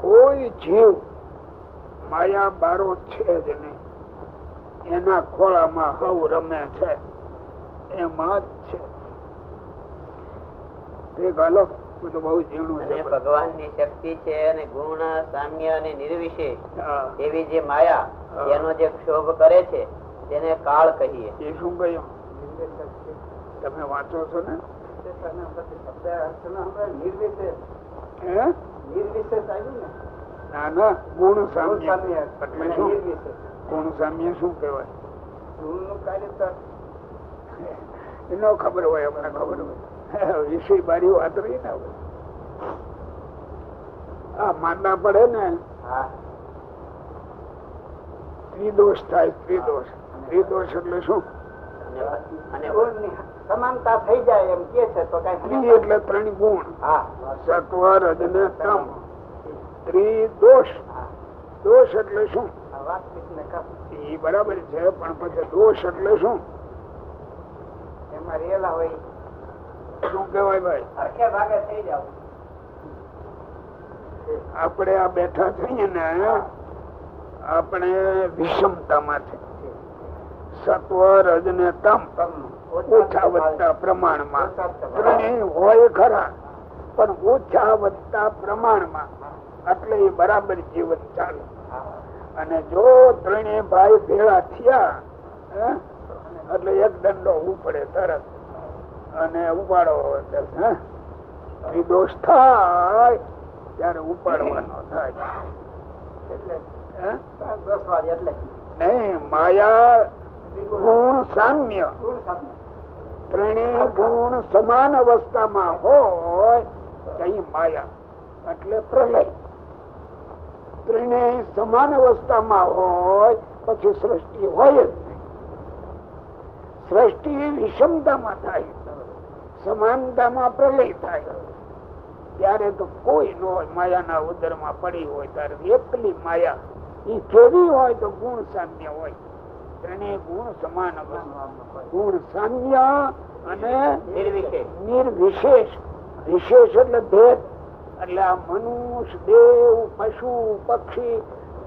[SPEAKER 2] કોઈ જીવ માયા બારો છે જ નહીં, એના ખોળામાં હવ રમે છે, એમાં જ છે. ગાલો બધું બહુ ઝીણું છે.
[SPEAKER 1] ભગવાન ની શક્તિ છે અને ગુણ સામ્ય અને નિર્વિશેષ એવી જે માયા એનો જે ક્ષોભ કરે છે તેને કાળ કહીએ.
[SPEAKER 2] એ શું કહ્યું તમે વાંચો છો ને? ના ના, ગુણ સામ્ય એટલે શું? ગુણ સામ્ય શું કહેવાય? એનો ખબર હોય, અમને ખબર હોય. વિષય બારી વાત રહી ને. આ માંદા પડે ને ત્રિદોષ થાય. ત્રિદોષ એટલે શું?
[SPEAKER 3] સમાનતા થઈ જાય એમ કે છે. તો કઈ
[SPEAKER 2] એટલે 3 ગુણ, સત્વ રજ ને તમ. ત્રિદોષ. દોષ એટલે શું? એ બરાબર છે, પણ પછી દોષ એટલે શું?
[SPEAKER 3] એમાં રેલા હોય.
[SPEAKER 2] શું કેવાય ભાઈ?
[SPEAKER 3] અરખે ભાગે થઈ જાવ.
[SPEAKER 2] આપણે આ બેઠા છીએ ને, આપણે વિષમતામાં છે. સત્વ રજ ને તમ ઓછા વધતા પ્રમાણમાં ત્રણેય હોય ખરા, પણ ઓછા વધતા પ્રમાણમાં. એટલે એ બરાબર જીવન ચાલે. અને જો 3 ભાઈ ભેળા થયા એટલે એક દંડો ઉપડે તરત અને ઉપાડો. દોષ થાય ત્યારે ઉપાડવાનો થાય. નહીં, માયા ગુણ સામ્ય. 3 ગુણ સમાન અવસ્થામાં હોય કઈ માયા એટલે પ્રલય. 3 સમાન અવસ્થામાં હોય પછી સૃષ્ટિ હોય જ નહીં. સૃષ્ટિ વિષમતામાં થાય, સમાનતામાં પ્રલય થાય. ત્યારે તો કોઈ ન હોય. માયાના ઉદરમાં પડી હોય ત્યારે એકલી માયા. એ કેવી હોય તો ગુણ સામ્ય હોય. 3 ગુણ સમાન ગુણ સામ્ય અને નિર્વિશેષ. વિશેષ એટલે ભેદ. એટલે આ મનુષ્ય, દેવ, પશુ, પક્ષી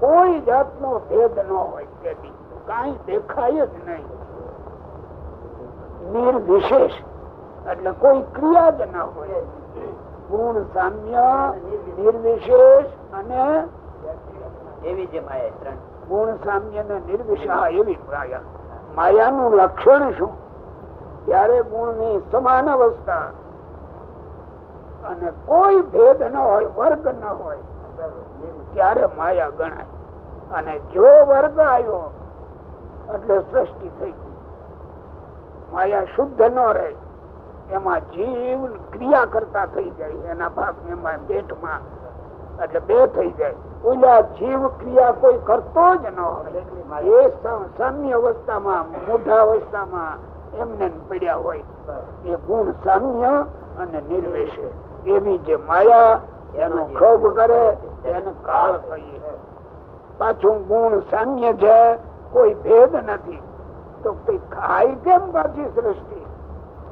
[SPEAKER 2] કોઈ જાતનો ભેદ ન હોય. તેથી કઈ દેખાય જ નહીં. નિર્વિશેષ એટલે કોઈ ક્રિયા જ ના હોય. ગુણ સામ્ય, નિર્વિશેષ અને
[SPEAKER 1] એવી જે માયા.
[SPEAKER 2] ગુણ સામ્ય ને નિર્વિશેષ એવી માયા. માયાનું લક્ષણ શું? ત્યારે ગુણ ની સમાન અવસ્થા અને કોઈ ભેદ ન હોય, વર્ગ ન હોય, ત્યારે માયા ગણાય. અને જો વર્ગ આવ્યો એટલે સૃષ્ટિ થઈ ગઈ. માયા શુદ્ધ ન રહે, એમાં જીવ ક્રિયા કરતા થઈ જાય. એના ભાગ એમાં પેટમાં એટલે 2 થઈ જાય. ઓલા જીવ ક્રિયા કોઈ કરતો જ ન હોય. એ સામ્ય અવસ્થામાં, મોઢા અવસ્થામાં એમને પડ્યા હોય. એ ગુણ સામ્ય અને નિર્વિશેષ એવી જે માયા એનો ક્ષોભ કરે એને કાળ કહીએ. પાછું ગુણ સામ્ય છે, કોઈ ભેદ નથી. તો ખાય કેમ પાછી સૃષ્ટિ?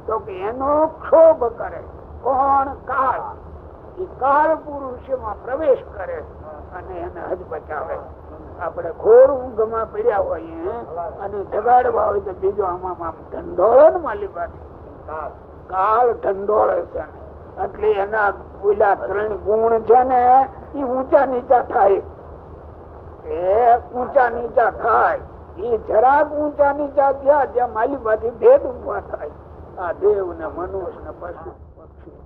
[SPEAKER 2] તો કે એનો ક્ષોભ કરે. કોણ? કાળ. એ કાળ પુરુષમાં પ્રવેશ કરે અને એને હજ બચાવે. આપણે ઘોર ઊંઘમાં પડ્યા હોઈએ અને જગાડવા હોય તો બીજો આમાં ઢંઢોળે ને માલિકાથી. કાળ ઢંઢોળે છે. એટલે એના ઓલા 3 ગુણ છે ને એ ઊંચા નીચા થાય. એ ઊંચા નીચા થાય. એ જરાક ઊંચા નીચા થયા જ્યાં માલિકાથી ભેદ ઉભા થાય. આ દેવ ને મનુષ્ય ને પશુ પક્ષી.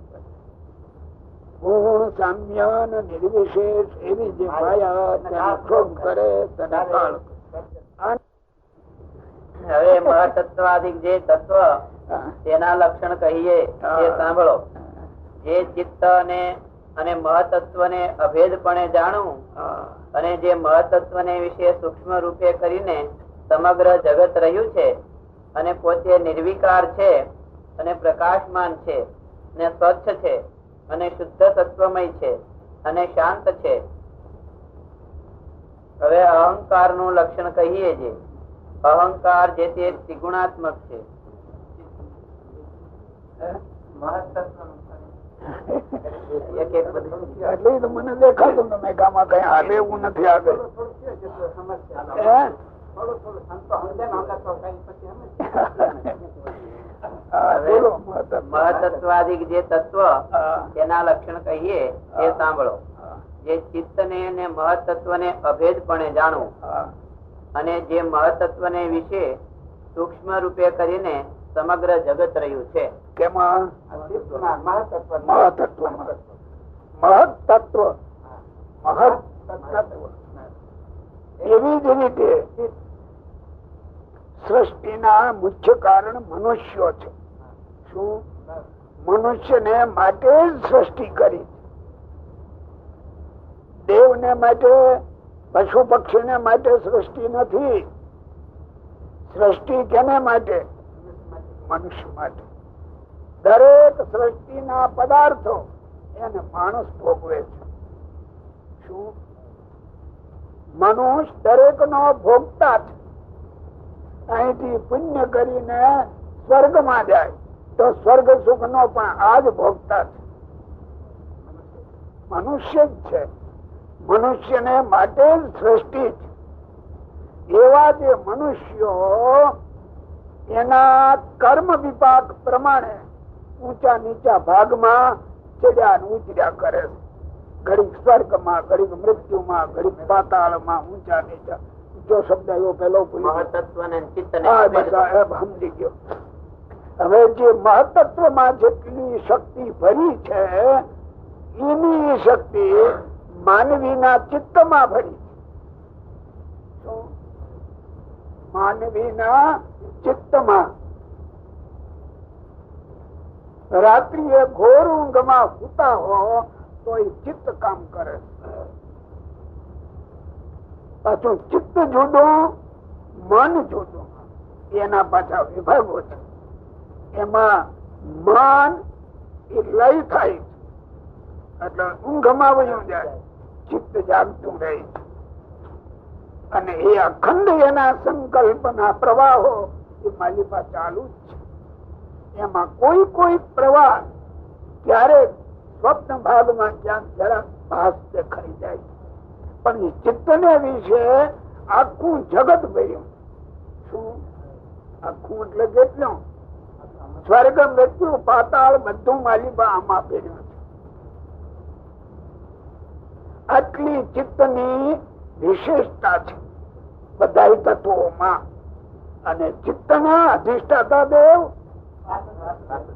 [SPEAKER 2] ગુણ સામ્ય ને નિર્વિશેષ એવી જે માયા તેનો ક્ષોભ કરે તેને કાળ.
[SPEAKER 1] હવે મહતત્વાદિક જે તત્વ તેના લક્ષણ કહીએ તે સાંભળો. જે ચિત્ત અને મહતત્વ ને અભેદપણે જાણવું અને જે મહતત્વ ને વિશે સૂક્ષ્મ રૂપે કરીને સમગ્ર જગત રહ્યું છે અને પોતે નિર્વિકાર છે અને પ્રકાશમાન છે અને સ્વચ્છ છે અને શુદ્ધ સત્વમય છે અને શાંત છે. હવે અહંકાર નું લક્ષણ કહીએ. જે અહંકાર જે તે ત્રિગુણાત્મક છે.
[SPEAKER 2] એટલે મને દેખાતું તમે ગામમાં કઈ હાલે એવું નથી. આગળ હે?
[SPEAKER 3] થોડું થોડું સંતો સમજે ને અમે તો કઈ પછી
[SPEAKER 2] હા, બોલો.
[SPEAKER 1] મહતત્વાદિક જે તત્વ તેના લક્ષણ કહીએ તે સાંભળો. જે ચિત્ત ને મહતત્વ ને અભેદપણે જાણવું અને જે મહતત્વ ને વિશે સૂક્ષ્મ રૂપે કરીને સમગ્ર જગત રહ્યું છે.
[SPEAKER 2] કેમાં?
[SPEAKER 3] મહતત્વ
[SPEAKER 2] મહતત્વ. મહતત્વ. મહતત્વ. એવી જ રીતે સૃષ્ટિના મુખ્ય કારણ મનુષ્યો છે. શું? મનુષ્યને માટે જ સૃષ્ટિ કરી. દેવને માટે, પશુ પક્ષીને માટે સૃષ્ટિ નથી. સૃષ્ટિ કેને માટે? મનુષ્ય માટે. દરેક સૃષ્ટિના પદાર્થો એને માણસ ભોગવે છે. શું? મનુષ્ય દરેક નો ભોગતા છે. અહીંથી પુણ્ય કરીને સ્વર્ગમાં જાય તો સ્વર્ગ સુખ નો પણ આજ ભોગતા છે. મનુષ્ય જ છે. મનુષ્યને માટે જ સૃષ્ટિ છે. એવા જે મનુષ્યો એના કર્મ વિપાક પ્રમાણે ઊંચા નીચા ભાગમાં ચડ્યા ઉતર્યા કરે છે. ઘડીક સ્વર્ગમાં, ઘડીક મૃત્યુમાં, ઘડીક પાતાળમાં, ઊંચા નીચા. જો શબ્દ એવો પેલો
[SPEAKER 1] મહતત્વ ને ચિત્ત ને
[SPEAKER 2] સમજી ગયો. હવે જે મહતત્વમાં જેટલી શક્તિ ભરી છે એની શક્તિ માનવીના ચિત્તમાં ભરી છે. માનવીના ચિત્તમાં રાત્રિએ ઘોર ઊંઘમાં સૂતા હો તો એ ચિત્ત કામ કરે. પાછું ચિત્ત જુદું, મન જુદું, એના પાછા વિભાગો છે. એમાં મન એ લય થાય છે એટલે ઊંઘમાં વયું જાય, ચિત્ત જાગતું રહે છે. અને એ અખંડ એના સંકલ્પના પ્રવાહો એ માલિકા ચાલુ જ છે. એમાં કોઈ કોઈ પ્રવાહ ક્યારેક સ્વપ્ન ભાગમાં ક્યાંક જરા ભાસ દેખાઈ જાય, પણ એ ચિત્તને વિશે આખું જગત ભર્યું. શું? આખું એટલે કેટલું? સ્વર્ગ, મૃત્યુ, પાતાળ બધું માલિકા આમાં ભર્યું છે. આટલી ચિત્તની વિશેષતા છે બધા તત્વોમાં. અને ચિત્તના અધિષ્ઠાતા દેવ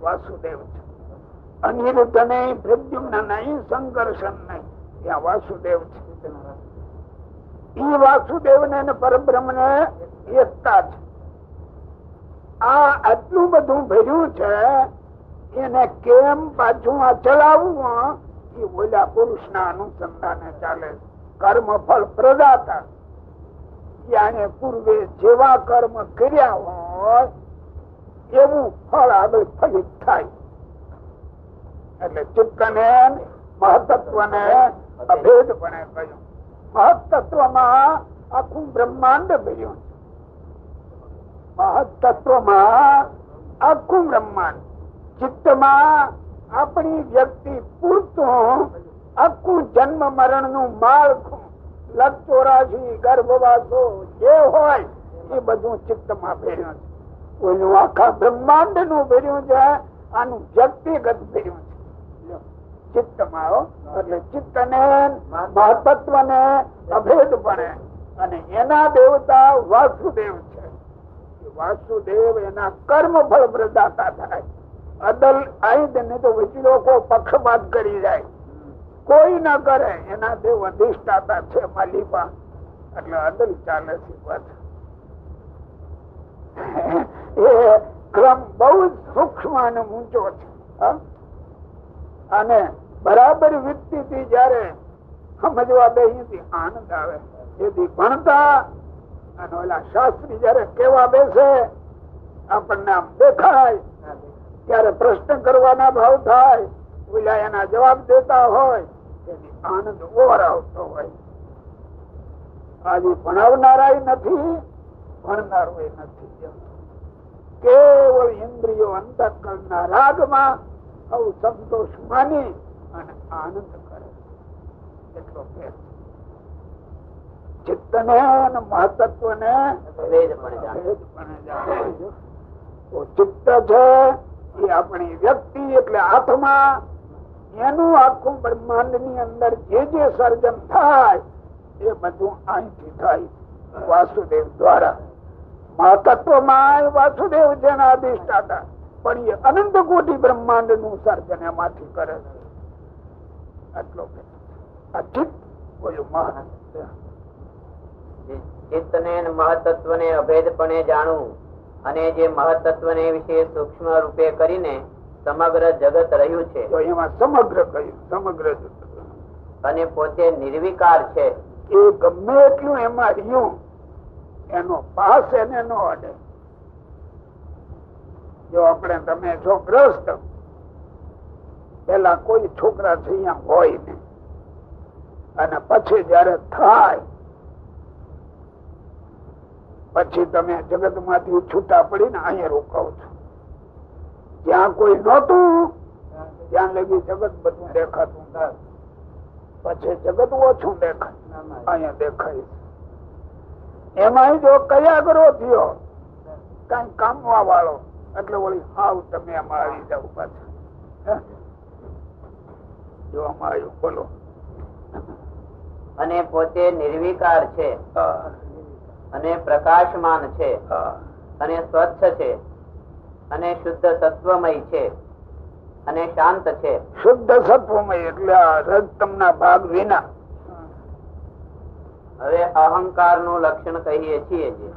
[SPEAKER 2] વાસુદેવ છે. અનિરુદ્ધ નહીં, પ્રદ્યુમ્ન નહીં, સંકર્ષણ નહીં, ત્યાં વાસુદેવ છે. ઈ વાસુદેવ ને પરબ્રહ્મ ને એકતા છે. આ આટલું બધું ભર્યું છે એને કેમ પાછું આ ચલાવવું એ ઓલા પુરુષ ના અનુસંધાને ચાલે. કર્મ ફળ પ્રદાતા યાને પૂર્વે જેવા કર્મ કર્યા હોય એવું ફળ આગળ ફલિત થાય. એટલે ચિત્તને મહતત્વને અભેદપણે કહ્યું. મહતત્વમાં આખું બ્રહ્માંડ ભર્યું છે. મહતત્વમાં આખું બ્રહ્માંડ, ચિત્તમાં આપણી વ્યક્તિ પૂરતું આખું જન્મ મરણ નું માળખું, લક્ષ 84 ગર્ભવાસો જે હોય એ બધું ચિત્તમાં ભર્યું છે. ઓલું આખા બ્રહ્માંડ નું ભર્યું છે, આનું વ્યક્તિગત ભર્યું છે ચિત્તમાં. એટલે ચિત્તને મહતત્વને અભેદપણે. અને એના દેવતા વાસુદેવ છે. વાસુદેવ એના કર્મ ફળ પ્રદાતા થાય. અદલ આઈદ ને તો પછી લોકો પક્ષપાત કરી જાય, કોઈ ના કરે. એના દેવ અધિષ્ઠાતા છે માલિકા, એટલે અદલ ચાલે છે. એ ક્રમ બહુ સૂક્ષ્મ અને ઊંચો છે. અને બરાબર વ્યક્તિ જયારે સમજવા બેસી આનંદ આવે. જેથી ભણતા અને ઓલા શાસ્ત્રી જયારે કેવા બેસે આપણને આમ દેખાય ત્યારે પ્રશ્ન કરવાના ભાવ થાય, ઓલા એના જવાબ દેતા હોય તેથી આનંદ ઓવર આવતો હોય. આજે ભણાવનારા નથી, ભણનારો નથી. કેવળ ઇન્દ્રિયો અંતઃકરણના રાગમાં સંતોષ માની અને આનંદ કરે એટલો ફેર. ચિત્ત ને મહતત્વ ને ચિત્ત છે એ આપણી વ્યક્તિ એટલે આત્મા, એનું આખું બ્રહ્માંડ ની અંદર જે સર્જન થાય એ બધું અહીંથી થાય વાસુદેવ દ્વારા. મહતત્વમાં વાસુદેવ જેના અધિષ્ઠાતા, પણ એ અનંત કોટી બ્રહ્માંડ નું સર્જન એમાંથી કરે છે. આટલો આ ચિત્ત બોલું
[SPEAKER 1] ચિત્ત ને મહતત્વ ને અભેદપણે જાણવું અને જે મહતત્વ ને વિશે સૂક્ષ્મ રૂપે કરીને સમગ્ર જગત રહ્યું છે.
[SPEAKER 2] તો એમાં સમગ્ર કહ્યું, સમગ્ર જગત
[SPEAKER 1] અને પોતે નિર્વિકાર છે.
[SPEAKER 2] એ ગમે એટલું એમાં રહ્યું, એનો પાસ એને ન અડે. જો આપણે તમે છો ગ્રસ્ત, પેલા કોઈ છોકરા છે અહીંયા હોય ને, અને પછી જયારે થાય પછી તમે જગત માંથી છૂટા પડીને અહીંયા રોકાવ છો. જ્યાં કોઈ નહોતું ત્યાં લગી જગત બધું દેખાતું, પછી જગત ઓછું દેખાય, અહીંયા દેખાય. એમાં જો કયા કરો થયો કઈ કામવા વાળો એટલે વળી હાવ તમે આમાં આવી જાવ પાછા. જો આમાં આવ્યું બોલો.
[SPEAKER 1] અને પોતે નિર્વિકાર છે અને પ્રકાશમાન છે અને સ્વચ્છ છે અને શુદ્ધ સત્વમય છે અને શાંત છે.
[SPEAKER 2] શુદ્ધ સત્વમય એટલે રજતમ ના ભાગ વિના.
[SPEAKER 1] હવે અહંકાર નું લક્ષણ કહીએ છીએ. જે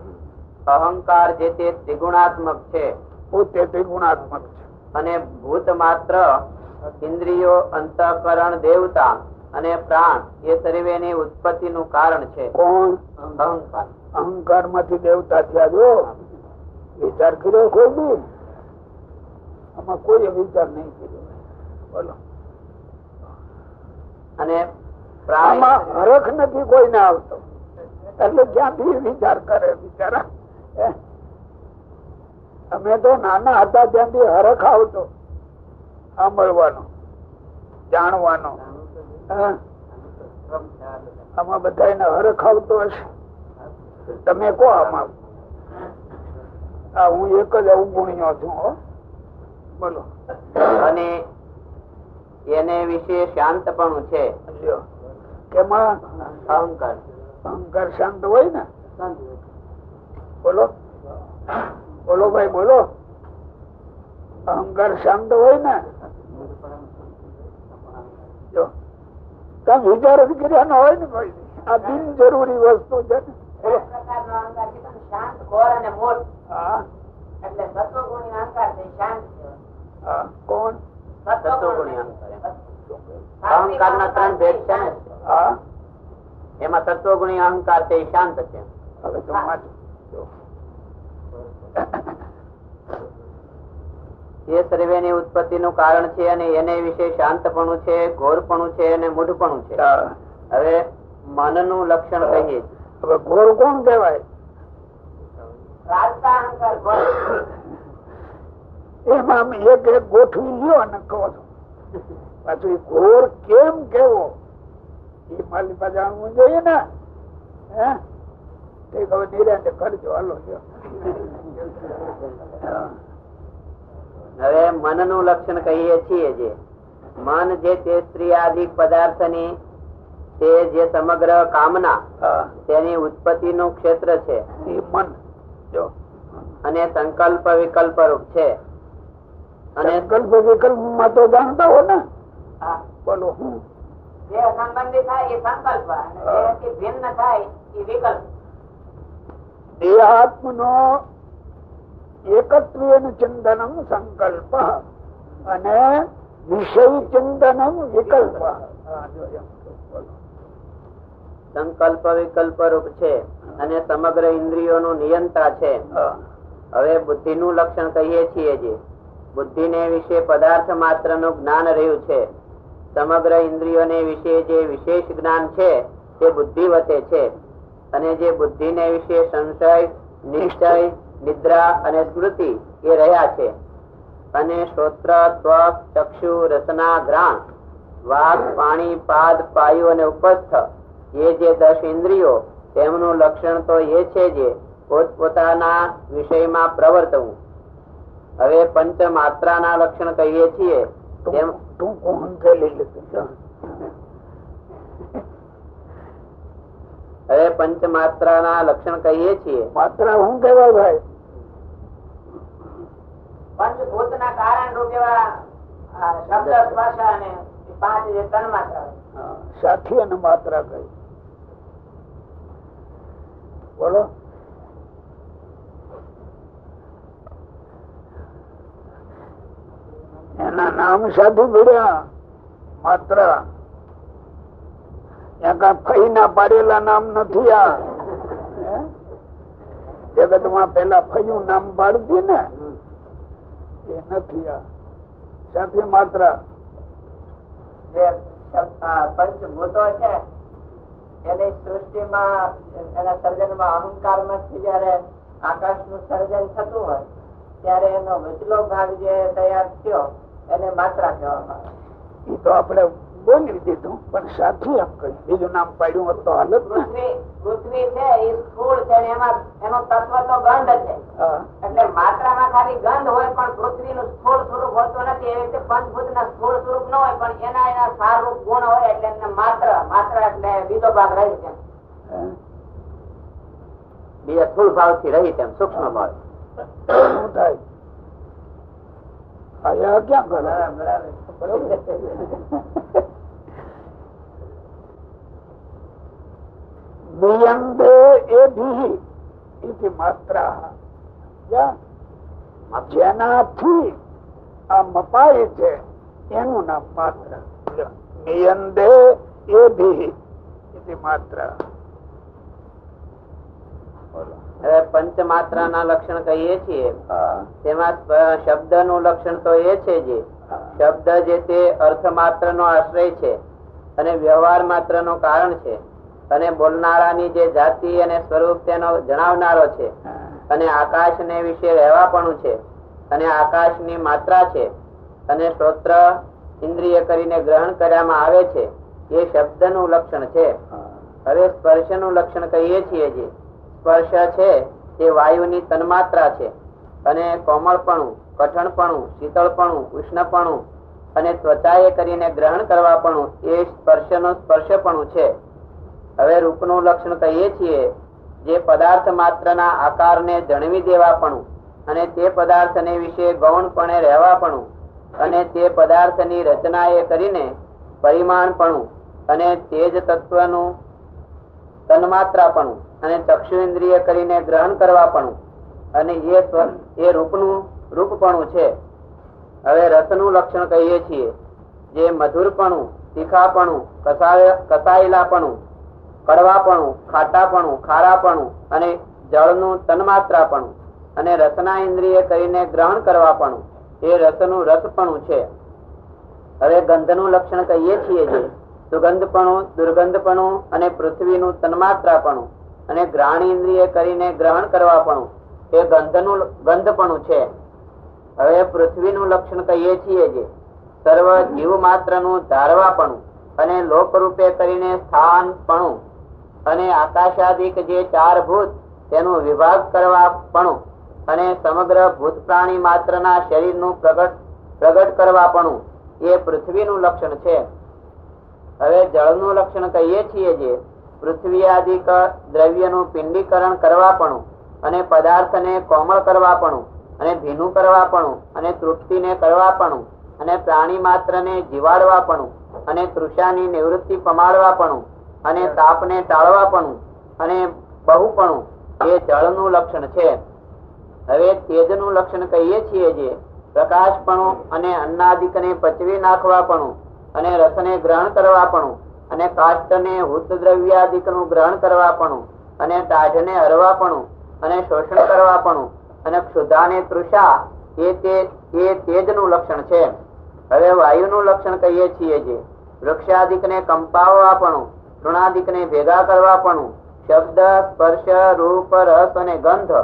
[SPEAKER 1] અહંકાર જે તે ત્રિગુણાત્મક છે,
[SPEAKER 2] પોતે ત્રિગુણાત્મક છે
[SPEAKER 1] અને ભૂત માત્ર, ઇન્દ્રિયો, અંતઃકરણ, દેવતા અને પ્રાણ એ સર્વેની ઉત્પત્તિ નું કારણ છે.
[SPEAKER 2] કોણ?
[SPEAKER 1] અહંકાર.
[SPEAKER 2] અહંકાર માંથી દેવતા થયા. જો વિચાર કર્યો કોઈ બી? આમાં કોઈ વિચાર નહીં કર્યો. બોલો.
[SPEAKER 1] અને
[SPEAKER 2] આમાં હરખ નથી કોઈને આવતો, એટલે ક્યાંથી વિચાર કરે બિચારા. અમે તો નાના હતા ત્યાંથી હરખ આવતો, સાંભળવાનો, જાણવાનો. આમાં બધા હરખ આવતો હશે? તમે કહો આમાં. હું એક જ અવગુણ્યો છું. બોલો.
[SPEAKER 1] અને એને વિશે શાંતપણું છે.
[SPEAKER 2] કેમાં?
[SPEAKER 1] અહંકાર.
[SPEAKER 2] અહંકાર શાંત હોય ને. બોલો બોલો ભાઈ બોલો. અહંકાર શાંત હોય ને. જો તમે વિચાર જ કર્યા ન હોય ને ભાઈ, આ બિનજરૂરી વસ્તુ છે ને. કોણ?
[SPEAKER 1] અહંકાર ના ત્રણ ભેદ છે ને. એમાં તત્વગુણી અહંકાર તે શાંત છે.
[SPEAKER 2] હવે તો
[SPEAKER 1] એ સર્વેની ઉત્પત્તિ નું કારણ છે અને એને વિશે શાંતપણું છે, ઘોરપણું છે અને મૂઢપણું છે. હવે મન નું લક્ષણ કહીએ.
[SPEAKER 2] હવે ઘોર કોણ કહેવાય? એમાં એક એક ગોઠવી લ્યો અને કહો છો. પાછું ઘોર કેમ કેવો એ માલિકા જાણવું જોઈએ ને. નિરાંતે કરજો. હાલો.
[SPEAKER 1] હવે મન નું લક્ષણ કહીએ છીએ. જે મન જે તે સ્ત્રી આદિ પદાર્થ ની તે જે સમગ્ર કામના તેની ઉત્પત્તિ નું ક્ષેત્ર છે.
[SPEAKER 2] એ મન જો
[SPEAKER 1] અને સંકલ્પ વિકલ્પ રૂપ છે.
[SPEAKER 2] અને સંકલ્પ વિકલ્પ માં તો જાણતા હો ને. બોલો.
[SPEAKER 1] જે સંબંધી થાય એ સંકલ્પ, જે ભિન્ન થાય એ વિકલ્પ.
[SPEAKER 2] દેહાત્મ નો એકત્વ ચિંતનમ સંકલ્પ અને વિષય ચિંતનમ વિકલ્પ.
[SPEAKER 1] સંકલ્પ વિકલ્પ રૂપ છે અને સમગ્ર ઇન્દ્રિયો નું નિયંતા છે. હવે બુદ્ધિ નું લક્ષણ કહીએ છીએ. જે બુદ્ધિ ને વિશે પદાર્થ માત્ર નું જ્ઞાન રહ્યું છે. સમગ્ર ઇન્દ્રિયોને વિશે જે વિશેષ જ્ઞાન છે તે બુદ્ધિવતે છે. અને જે બુદ્ધિ ને વિશે સંશય, નિશ્ચય, નિદ્રા અને સ્મૃતિ એ રહ્યા છે. અને શ્રોત્ર, ત્વક, ચક્ષુ, રસના, ઘ્રાણ, વાક, પાણી, પાદ, પાયુ અને ઉપસ્થ એ જે 10 ઇન્દ્રિયો તેમનું લક્ષણ તો એ છે જે પોતપોતાના વિષયમાં પ્રવર્તવું. હવે પંચ માત્રાના લક્ષણ કહીએ છીએ
[SPEAKER 2] માત્રા શું કહેવાય ભાઈ?
[SPEAKER 1] પંચભૂતના કારણ રૂપ એવા શબ્દ, સ્પર્શ અને 5 જે તન માત્રા.
[SPEAKER 2] સાથી અને માત્રા કઈ બોલો. એના નામ સાથી મળ્યા માત્રા. ફઈ ના પાડેલા નામ નથી. આ જગત માં પેલા ફયું નામ પાડતી ને એ નથી. આ સાથી માત્રા
[SPEAKER 1] જે પંચભૂતો છે એની સૃષ્ટિમાં એના સર્જનમાં અહંકાર માંથી જયારે આકાશ નું સર્જન થતું હોય ત્યારે એનો વચલો ભાગ જે તૈયાર થયો એને માત્રા કહેવામાં આવે.
[SPEAKER 2] એ તો આપણે બોલી દીધું, પણ સાથી એમ કહ્યું. બીજું નામ પાડ્યું હોત તો હાલત.
[SPEAKER 1] પૃથ્વી છે એ સ્થૂળ છે, એમાં એનું તત્વ તો ગંધ છે. એટલે માત્રામાં ખાલી ગંધ હોય પણ પૃથ્વી નું સ્થૂળ સ્વરૂપ હોતું નથી. એવી રીતે પંચભૂત ના સ્થૂળ સ્વરૂપ ન હોય પણ એના સાર રૂપ ગુણ હોય એટલે એને માત્રા એટલે બીજો ભાગ રહી છે. બીજા સ્થૂળ ભાવ થી રહી તેમ સૂક્ષ્મ ભાવ
[SPEAKER 2] શું થાય? આયા ક્યાં કરે? નિયંદે એ ભી માત્રા. જેનાથી આ મપાય છે એનું નામ માત્રા. નિયંદે એ ભી માત્રા.
[SPEAKER 1] પંચ માત્રા ના લક્ષણ કહીએ છીએ તેમાં શબ્દ નું લક્ષણ તો એ છે જે શબ્દ જે તે અર્થ માત્ર નો આશ્રય છે અને વ્યવહાર માત્ર નો કારણ છે અને બોલનારાની જે જાતિ અને સ્વરૂપ તેનો જણાવનારો છે અને આકાશ ને વિશે રહેવાપણું છે અને આકાશ ની માત્રા છે અને શ્રોત્ર ઇન્દ્રિય કરીને ગ્રહણ કરવામાં આવે છે એ શબ્દ નું લક્ષણ છે. હવે સ્પર્શ નું લક્ષણ કહીએ છીએ જે સ્પર્શ છે તે વાયુની તન્માત્રા છે અને કોમળપણું, કઠણપણું, શીતળપણું, ઉષ્ણપણું અને ત્વચાએ કરીને ગ્રહણ કરવાપણું એ સ્પર્શનું સ્પર્શપણું છે. હવે રૂપનું લક્ષણ કહીએ છીએ જે પદાર્થ માત્રના આકારને જણવી દેવાપણું અને તે પદાર્થને વિશે ગૌણપણે રહેવાપણું અને તે પદાર્થની રચનાએ કરીને પરિમાણપણું અને તેજ તત્વનું તન્માત્રાપણું અને ચક્ષુ ઇન્દ્રિય કરીને ગ્રહણ કરવાપણું અને એ રૂપનું રૂપપણું છે. હવે રસનું લક્ષણ કહીએ છીએ જે મધુરપણું, તીખાપણું, કસાયેલાપણું, કડવાપણું, ખાટાપણું, ખારાપણું અને જળનું તન્માત્રાપણું અને રસના ઇન્દ્રિય કરીને ગ્રહણ કરવાપણું એ રસનું રસપણું છે. હવે ગંધનું લક્ષણ કહીએ છીએ જે સુગંધપણું, દુર્ગંધપણું અને પૃથ્વીનું તન્માત્રાપણું અને ઘ્રાણ ઇન્દ્રિય કરીને ગ્રહણ કરવાપણું એ ગંધપણું છે. હવે પૃથ્વીનું લક્ષણ કહીએ છીએ જે સર્વ જીવ માત્રનું ધારવાપણું અને લોકરૂપે કરીને સ્થાનપણું અને આકાશાદિક જે 4 ભૂત તેનું વિભાગ કરવાપણું અને સમગ્ર ભૂત પ્રાણી માત્રના શરીરનું પ્રગટ કરવાપણું એ પૃથ્વીનું લક્ષણ છે. હવે જળનું લક્ષણ કહીએ છીએ જે પૃથ્વી આદિક દ્રવ્યનું પિંડીકરણ કરવાપણું અને પદાર્થને કોમળ કરવાપણું અને ભીનું કરવાપણું અને તૃપ્તિને કરવાપણું અને પ્રાણી માત્રને જીવાડવાપણું અને તૃષાની નિવૃત્તિ પમાડવાપણું અને તાપને ટાળવાપણું અને બહુપણું એ જળનું લક્ષણ છે. હવે તેજનું લક્ષણ કહીએ છીએ જે પ્રકાશપણું અને અન્નાદિકને પચવી નાખવાપણું અને રસને ગ્રહણ કરવાપણું અને કાષ્ટને હૂત દ્રવ્યાદિકનું ગ્રહણ કરવાપણું અને ટાઢને હરવાપણું અને શોષણ કરવાપણું અને ક્ષુધાને તૃષા એ તેજનું લક્ષણ છે. હવે વાયુનું લક્ષણ કહીએ છીએ જે વૃક્ષાદિકને કંપાવવાપણું, તૃણાદિકને ભેગા કરવાપણું, શબ્દ, સ્પર્શ, રૂપ, રસ અને ગંધ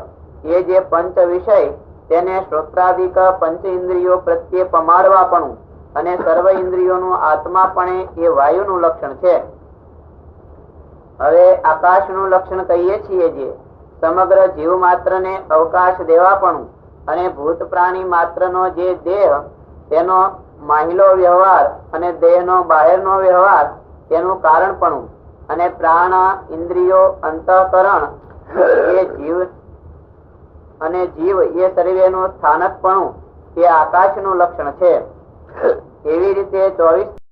[SPEAKER 1] એ જે પંચ વિષય તેને શ્રોત્રાદિક પંચ ઇન્દ્રિયો પ્રત્યે પમાડવાપણું અને સર્વ ઇન્દ્રિયોનું આત્માપણે એ વાયુનું લક્ષણ છે. હવે આકાશ નું લક્ષણ કહીએ છીએ જે સમગ્ર જીવ માત્ર ને અવકાશ દેવાપણું અને ભૂત પ્રાણી માત્ર નો જે દેહ તેનો માહિલો વ્યવહાર અને દેહ નો બહાર નો વ્યવહાર તેનું કારણપણું અને પ્રાણ ઇન્દ્રિયો અંતઃકરણ એ જીવ અને જીવ એ શરીર નું સ્થાનકપણું એ આકાશ નું લક્ષણ છે. એવી રીતે 24